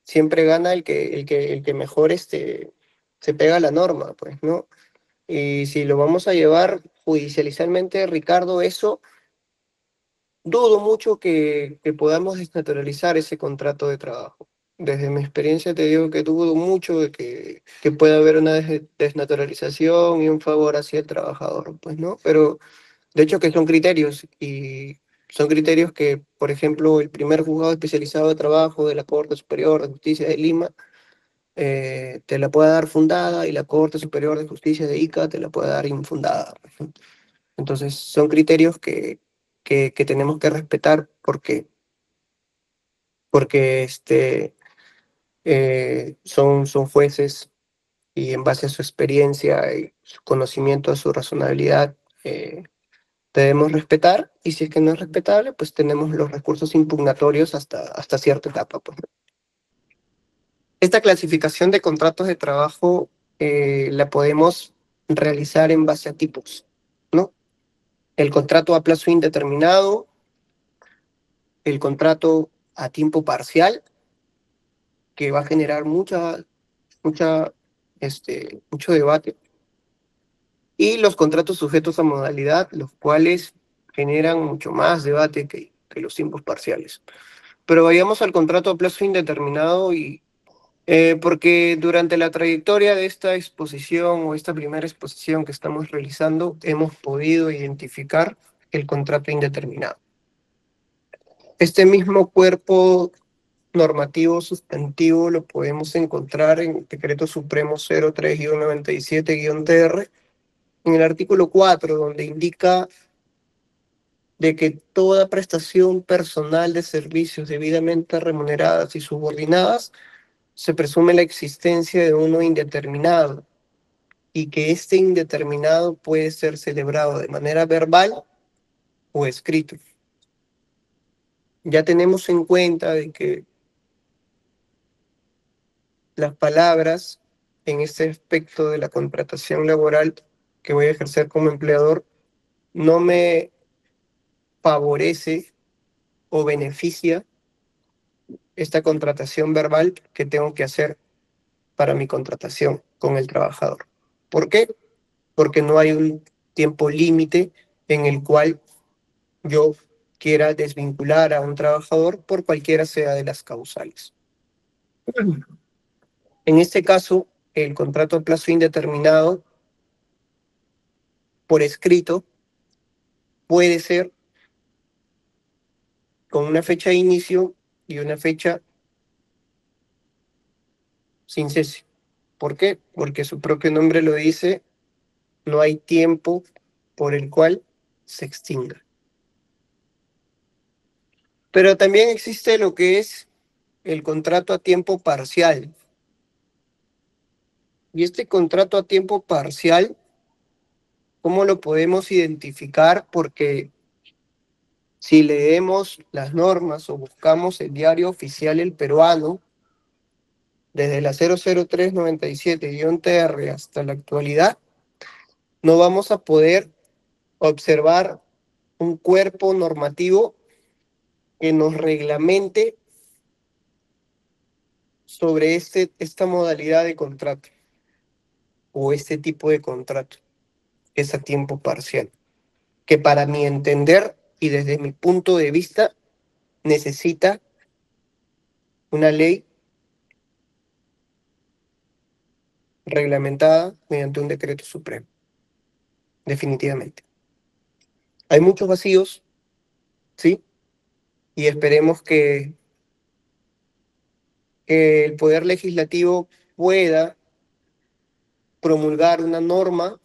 siempre gana el que mejor se pega a la norma, pues, ¿no? Y si lo vamos a llevar judicializalmente, Ricardo, eso dudo mucho que podamos desnaturalizar ese contrato de trabajo. Desde mi experiencia te digo que dudo mucho de que pueda haber una desnaturalización y un favor hacia el trabajador, pues, ¿no? Pero de hecho que son criterios y son criterios que, por ejemplo, el primer juzgado especializado de trabajo de la Corte Superior de Justicia de Lima te la puede dar fundada y la Corte Superior de Justicia de Ica te la puede dar infundada, pues, ¿no? Entonces, son criterios que tenemos que respetar porque son jueces y en base a su experiencia y su conocimiento, a su razonabilidad, debemos respetar. Y si es que no es respetable, pues tenemos los recursos impugnatorios hasta cierta etapa, pues, ¿no? Esta clasificación de contratos de trabajo la podemos realizar en base a tipos, ¿no? El contrato a plazo indeterminado, el contrato a tiempo parcial, que va a generar mucha, mucho debate, y los contratos sujetos a modalidad, los cuales generan mucho más debate que los tiempos parciales. Pero vayamos al contrato a plazo indeterminado porque durante la trayectoria de esta exposición o esta primera exposición que estamos realizando, hemos podido identificar el contrato indeterminado. Este mismo cuerpo normativo sustantivo lo podemos encontrar en el Decreto Supremo 03-97-TR, en el artículo 4, donde indica de que toda prestación personal de servicios debidamente remuneradas y subordinadas se presume la existencia de uno indeterminado y que este indeterminado puede ser celebrado de manera verbal o escrito. Ya tenemos en cuenta de que las palabras en este aspecto de la contratación laboral que voy a ejercer como empleador no me favorece o beneficia esta contratación verbal que tengo que hacer para mi contratación con el trabajador. ¿Por qué? Porque no hay un tiempo límite en el cual yo quiera desvincular a un trabajador por cualquiera sea de las causales. En este caso, el contrato a plazo indeterminado por escrito puede ser con una fecha de inicio y una fecha sin cese. ¿Por qué? Porque su propio nombre lo dice, no hay tiempo por el cual se extinga. Pero también existe lo que es el contrato a tiempo parcial. Y este contrato a tiempo parcial, ¿cómo lo podemos identificar? Porque si leemos las normas o buscamos el diario oficial el peruano, desde la 00397-TR hasta la actualidad, no vamos a poder observar un cuerpo normativo que nos reglamente sobre esta modalidad de contrato o este tipo de contrato, que es a tiempo parcial, que para mi entender y desde mi punto de vista necesita una ley reglamentada mediante un decreto supremo, definitivamente. Hay muchos vacíos, ¿sí? Y esperemos que el Poder Legislativo pueda promulgar una norma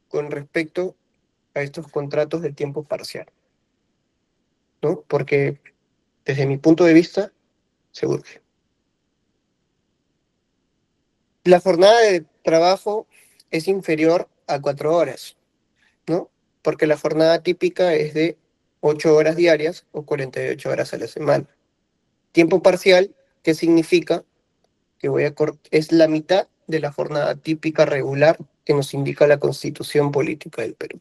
con respecto a estos contratos de tiempo parcial, ¿no? Porque desde mi punto de vista se urge. La jornada de trabajo es inferior a 4 horas, ¿no? Porque la jornada típica es de 8 horas diarias o 48 horas a la semana. Tiempo parcial, ¿qué significa? Que es la mitad de la jornada típica regular que nos indica la Constitución Política del Perú.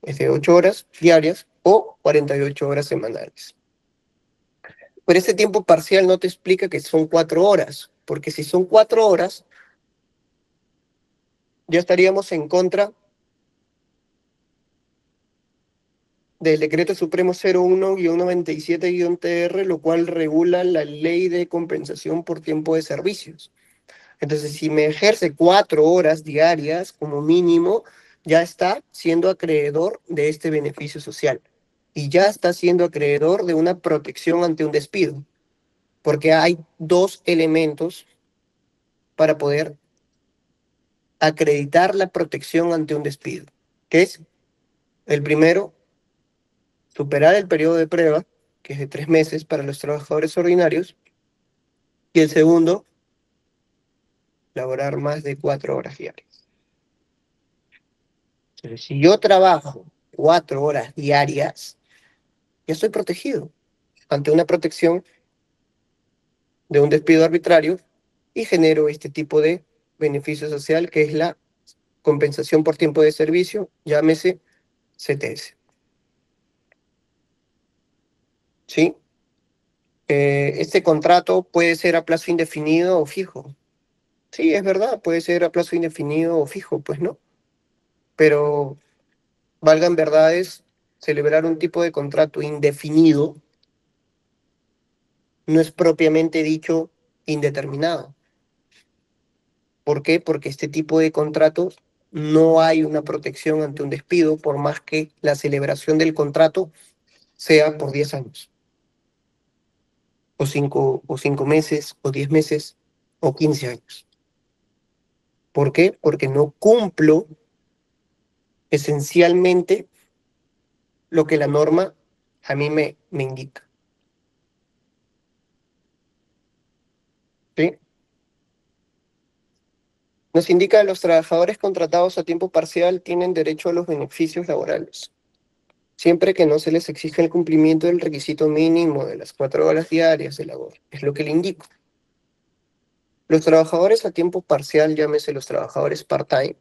Es de 8 horas diarias o 48 horas semanales. Pero ese tiempo parcial no te explica que son 4 horas, porque si son 4 horas, ya estaríamos en contra del Decreto Supremo 01-97-TR, lo cual regula la ley de compensación por tiempo de servicios. Entonces, si me ejerce 4 horas diarias como mínimo, ya está siendo acreedor de este beneficio social y ya está siendo acreedor de una protección ante un despido, porque hay dos elementos para poder acreditar la protección ante un despido, que es el primero, superar el periodo de prueba, que es de 3 meses para los trabajadores ordinarios, y el segundo, laborar más de 4 horas diarias. Entonces, si yo trabajo 4 horas diarias, ya estoy protegido ante una protección de un despido arbitrario y genero este tipo de beneficio social que es la compensación por tiempo de servicio, llámese CTS. ¿Sí? Este contrato puede ser a plazo indefinido o fijo. Sí, es verdad, puede ser a plazo indefinido o fijo, pues no. Pero valgan verdades, celebrar un tipo de contrato indefinido no es propiamente dicho indeterminado. ¿Por qué? Porque este tipo de contratos no hay una protección ante un despido, por más que la celebración del contrato sea por 10 años, o 5 meses, o 10 meses, o 15 años. ¿Por qué? Porque no cumplo esencialmente lo que la norma a mí me indica. ¿Sí? Nos indica que los trabajadores contratados a tiempo parcial tienen derecho a los beneficios laborales, siempre que no se les exija el cumplimiento del requisito mínimo de las 4 horas diarias de labor. Es lo que le indico. Los trabajadores a tiempo parcial, llámese los trabajadores part-time,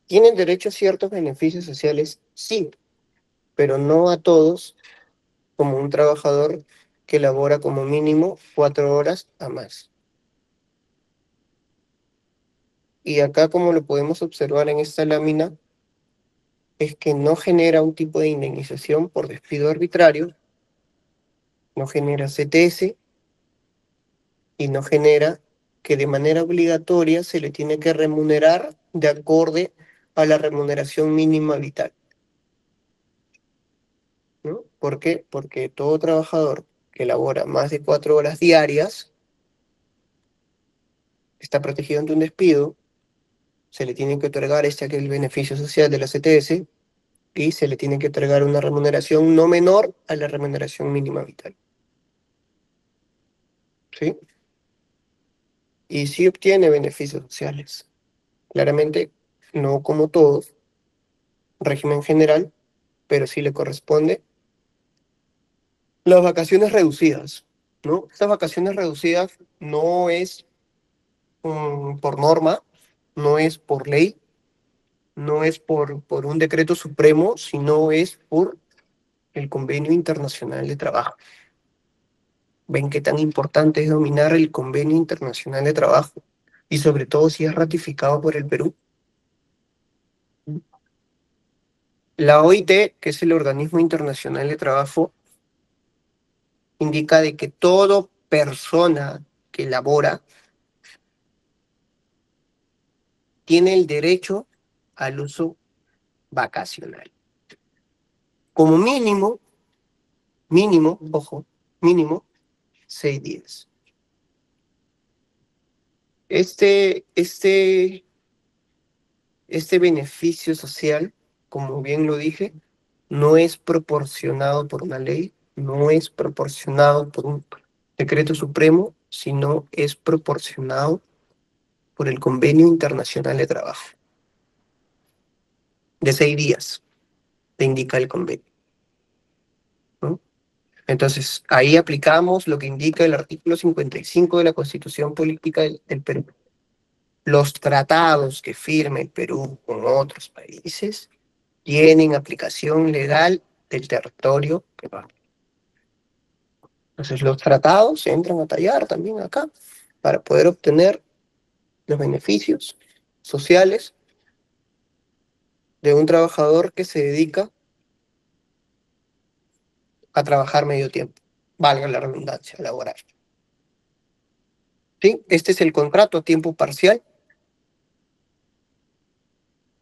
¿tienen derecho a ciertos beneficios sociales? Sí, pero no a todos, como un trabajador que labora como mínimo 4 horas a más. Y acá, como lo podemos observar en esta lámina, es que no genera un tipo de indemnización por despido arbitrario, no genera CTS y no genera que de manera obligatoria se le tiene que remunerar de acorde a la remuneración mínima vital, ¿no? ¿Por qué? Porque todo trabajador que labora más de 4 horas diarias está protegido ante un despido, se le tiene que otorgar aquel beneficio social de la CTS y se le tiene que otorgar una remuneración no menor a la remuneración mínima vital. ¿Sí? Y sí obtiene beneficios sociales. Claramente, no como todos, régimen general, pero sí le corresponde las vacaciones reducidas, ¿no? Estas vacaciones reducidas no es por norma, no es por ley, no es por un decreto supremo, sino es por el Convenio Internacional de Trabajo. Ven qué tan importante es dominar el Convenio Internacional de Trabajo y sobre todo si es ratificado por el Perú. La OIT, que es el Organismo Internacional de Trabajo, indica de que toda persona que labora tiene el derecho al uso vacacional. Como mínimo, ojo, mínimo 6 días. Este beneficio social, como bien lo dije, no es proporcionado por una ley, no es proporcionado por un decreto supremo, sino es proporcionado por el Convenio Internacional de Trabajo. De 6 días, te indica el convenio, ¿no? Entonces, ahí aplicamos lo que indica el artículo 55 de la Constitución Política del Perú. Los tratados que firme el Perú con otros países tienen aplicación legal del territorio peruano. Entonces, los tratados entran a tallar también acá para poder obtener los beneficios sociales de un trabajador que se dedica a trabajar medio tiempo, valga la redundancia, laboral. ¿Sí? Este es el contrato a tiempo parcial,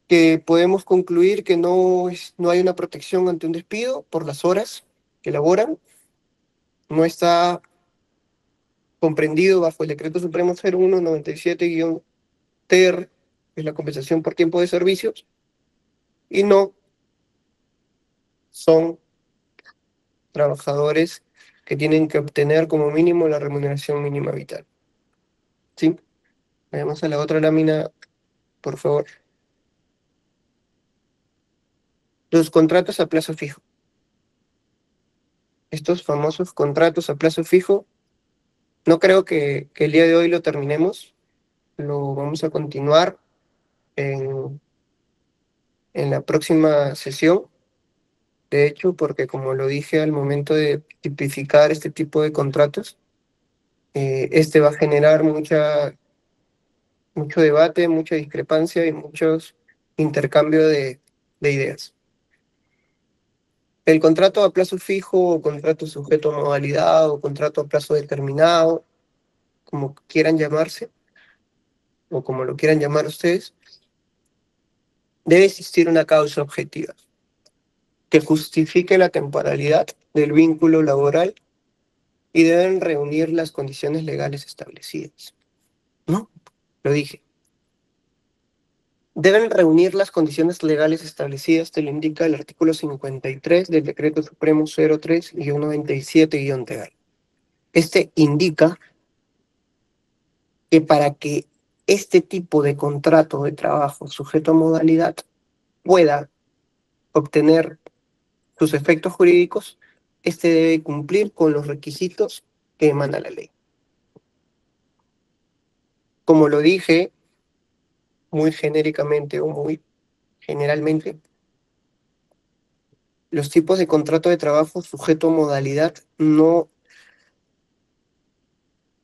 que podemos concluir que no hay una protección ante un despido por las horas que laboran, no está comprendido bajo el Decreto Supremo 0197-TR, que es la compensación por tiempo de servicios, y no son trabajadores que tienen que obtener como mínimo la remuneración mínima vital. ¿Sí? Vayamos a la otra lámina, por favor. Los contratos a plazo fijo. Estos famosos contratos a plazo fijo, no creo que el día de hoy lo terminemos. Lo vamos a continuar en la próxima sesión. De hecho, porque como lo dije al momento de tipificar este tipo de contratos, este va a generar mucho debate, mucha discrepancia y muchos intercambios de ideas. El contrato a plazo fijo, o contrato sujeto a modalidad, o contrato a plazo determinado, como quieran llamarse, o como lo quieran llamar ustedes, debe existir una causa objetiva que justifique la temporalidad del vínculo laboral y deben reunir las condiciones legales establecidas. ¿No? Lo dije. Deben reunir las condiciones legales establecidas, te lo indica el artículo 53 del Decreto Supremo 03-97-TR. Este indica que para que este tipo de contrato de trabajo sujeto a modalidad pueda obtener sus efectos jurídicos, este debe cumplir con los requisitos que emana la ley. Como lo dije muy genéricamente o muy generalmente, los tipos de contrato de trabajo sujeto a modalidad no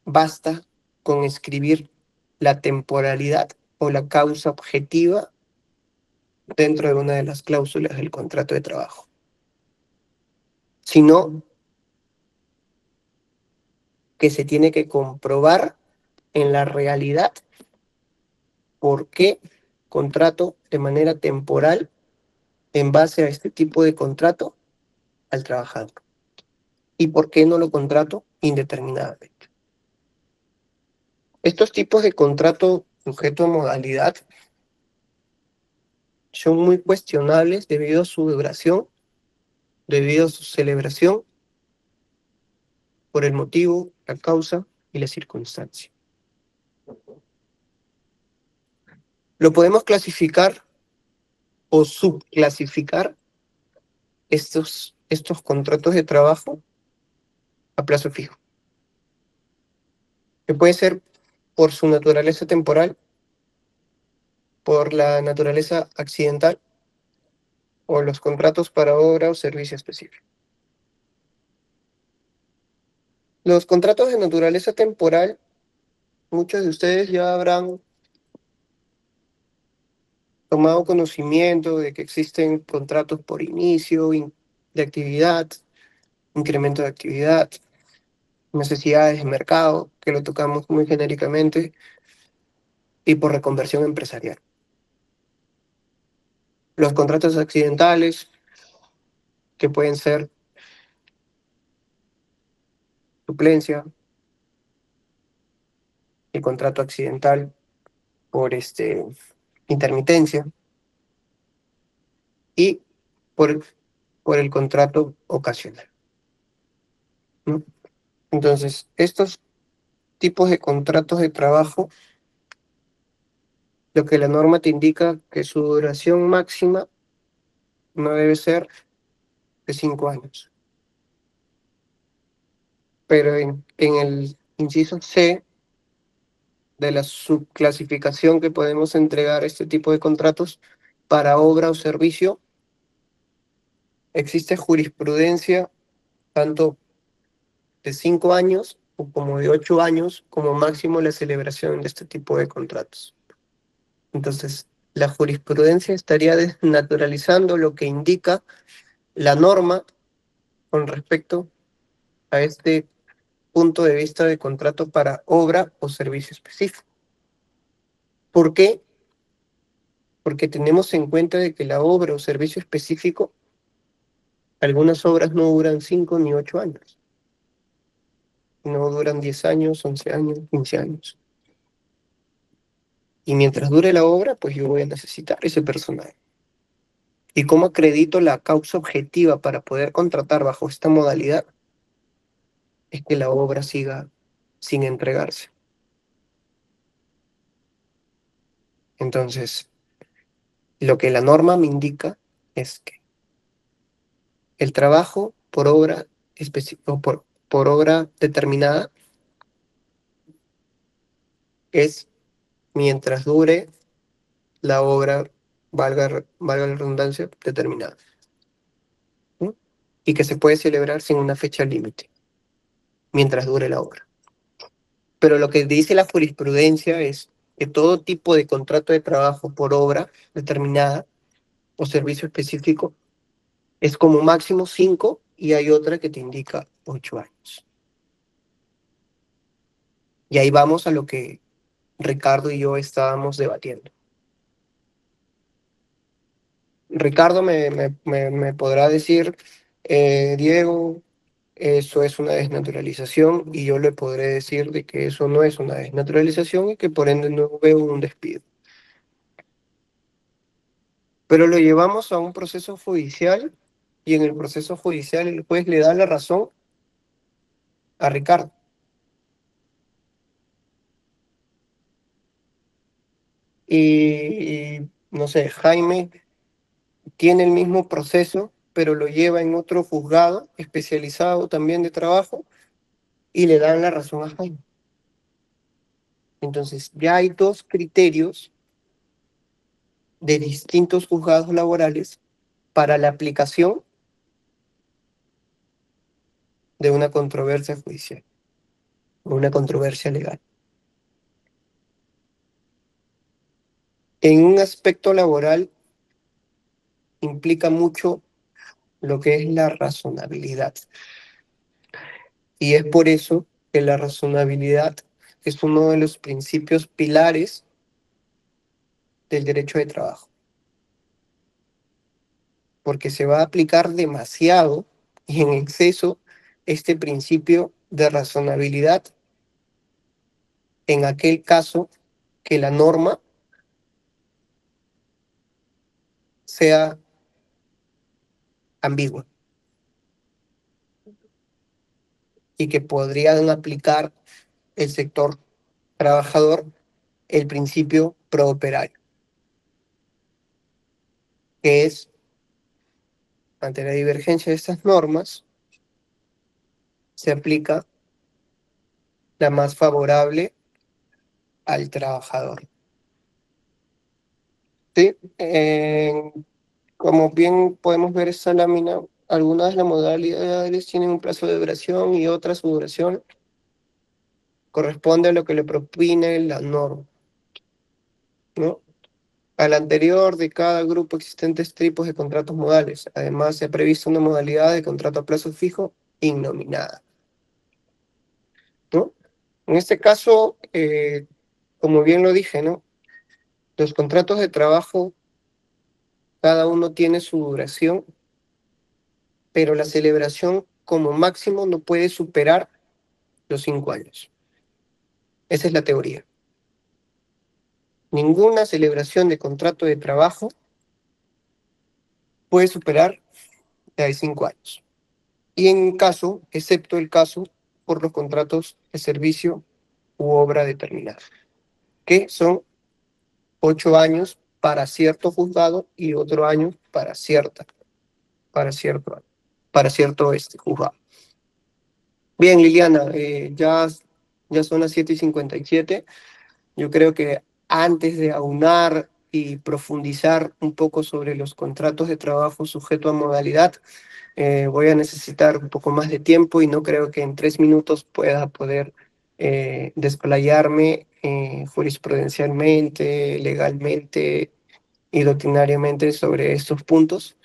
basta con escribir la temporalidad o la causa objetiva dentro de una de las cláusulas del contrato de trabajo, sino que se tiene que comprobar en la realidad por qué contrato de manera temporal en base a este tipo de contrato al trabajador y por qué no lo contrato indeterminadamente. Estos tipos de contrato sujeto a modalidad son muy cuestionables debido a su duración, debido a su celebración, por el motivo, la causa y la circunstancia. Lo podemos clasificar o subclasificar estos contratos de trabajo a plazo fijo, que puede ser por su naturaleza temporal, por la naturaleza accidental o los contratos para obra o servicio específico. Los contratos de naturaleza temporal, muchos de ustedes ya habrán tomado conocimiento de que existen contratos por inicio de actividad, incremento de actividad, necesidades de mercado, que lo tocamos muy genéricamente, y por reconversión empresarial. Los contratos accidentales, que pueden ser suplencia, el contrato accidental por intermitencia y por, por el contrato ocasional, ¿no? Entonces, estos tipos de contratos de trabajo, lo que la norma te indica que su duración máxima no debe ser de 5 años. Pero en el inciso C de la subclasificación que podemos entregar a este tipo de contratos para obra o servicio, existe jurisprudencia tanto de 5 años o como de 8 años como máximo la celebración de este tipo de contratos. Entonces, la jurisprudencia estaría desnaturalizando lo que indica la norma con respecto a este punto de vista de contrato para obra o servicio específico. ¿Por qué? Porque tenemos en cuenta de que la obra o servicio específico, algunas obras no duran 5 ni 8 años, no duran 10 años, 11 años, 15 años. Y mientras dure la obra, pues yo voy a necesitar ese personal. ¿Y cómo acredito la causa objetiva para poder contratar bajo esta modalidad? Es que la obra siga sin entregarse. Entonces, lo que la norma me indica es que el trabajo por obra específica o por obra determinada es mientras dure la obra, valga la redundancia, determinada, ¿no? Y que se puede celebrar sin una fecha límite, mientras dure la obra. Pero lo que dice la jurisprudencia es que todo tipo de contrato de trabajo por obra determinada o servicio específico es como máximo 5 y hay otra que te indica 8 años. Y ahí vamos a lo que Ricardo y yo estábamos debatiendo. Ricardo me podrá decir, Diego, eso es una desnaturalización, y yo le podré decir de que eso no es una desnaturalización y que por ende no veo un despido. Pero lo llevamos a un proceso judicial y en el proceso judicial el juez le da la razón a Ricardo. Y no sé, Jaime tiene el mismo proceso, pero lo lleva en otro juzgado especializado también de trabajo y le dan la razón a Jaime. Entonces, ya hay dos criterios de distintos juzgados laborales para la aplicación de una controversia judicial o una controversia legal. En un aspecto laboral implica mucho lo que es la razonabilidad. Y es por eso que la razonabilidad es uno de los principios pilares del derecho de trabajo. Porque se va a aplicar demasiado y en exceso este principio de razonabilidad en aquel caso que la norma sea ambigua y que podrían aplicar el sector trabajador el principio prooperario, que es, ante la divergencia de estas normas, se aplica la más favorable al trabajador. ¿Sí? Como bien podemos ver esta lámina, algunas de las modalidades tienen un plazo de duración y otras su duración corresponde a lo que le propine la norma, ¿no? Al anterior de cada grupo existentes tipos de contratos modales. Además, se ha previsto una modalidad de contrato a plazo fijo innominada. ¿no? En este caso, como bien lo dije, ¿no? Los contratos de trabajo, cada uno tiene su duración, pero la celebración como máximo no puede superar los 5 años. Esa es la teoría. Ninguna celebración de contrato de trabajo puede superar la de 5 años. Y en caso, excepto el caso por los contratos de servicio u obra determinada, que son 8 años para cierto juzgado y otro año para cierto juzgado. Bien, Liliana, ya son las 7:57. Yo creo que antes de aunar y profundizar un poco sobre los contratos de trabajo sujeto a modalidad, voy a necesitar un poco más de tiempo y no creo que en 3 minutos pueda poder desplayarme jurisprudencialmente, legalmente y doctrinariamente sobre estos puntos.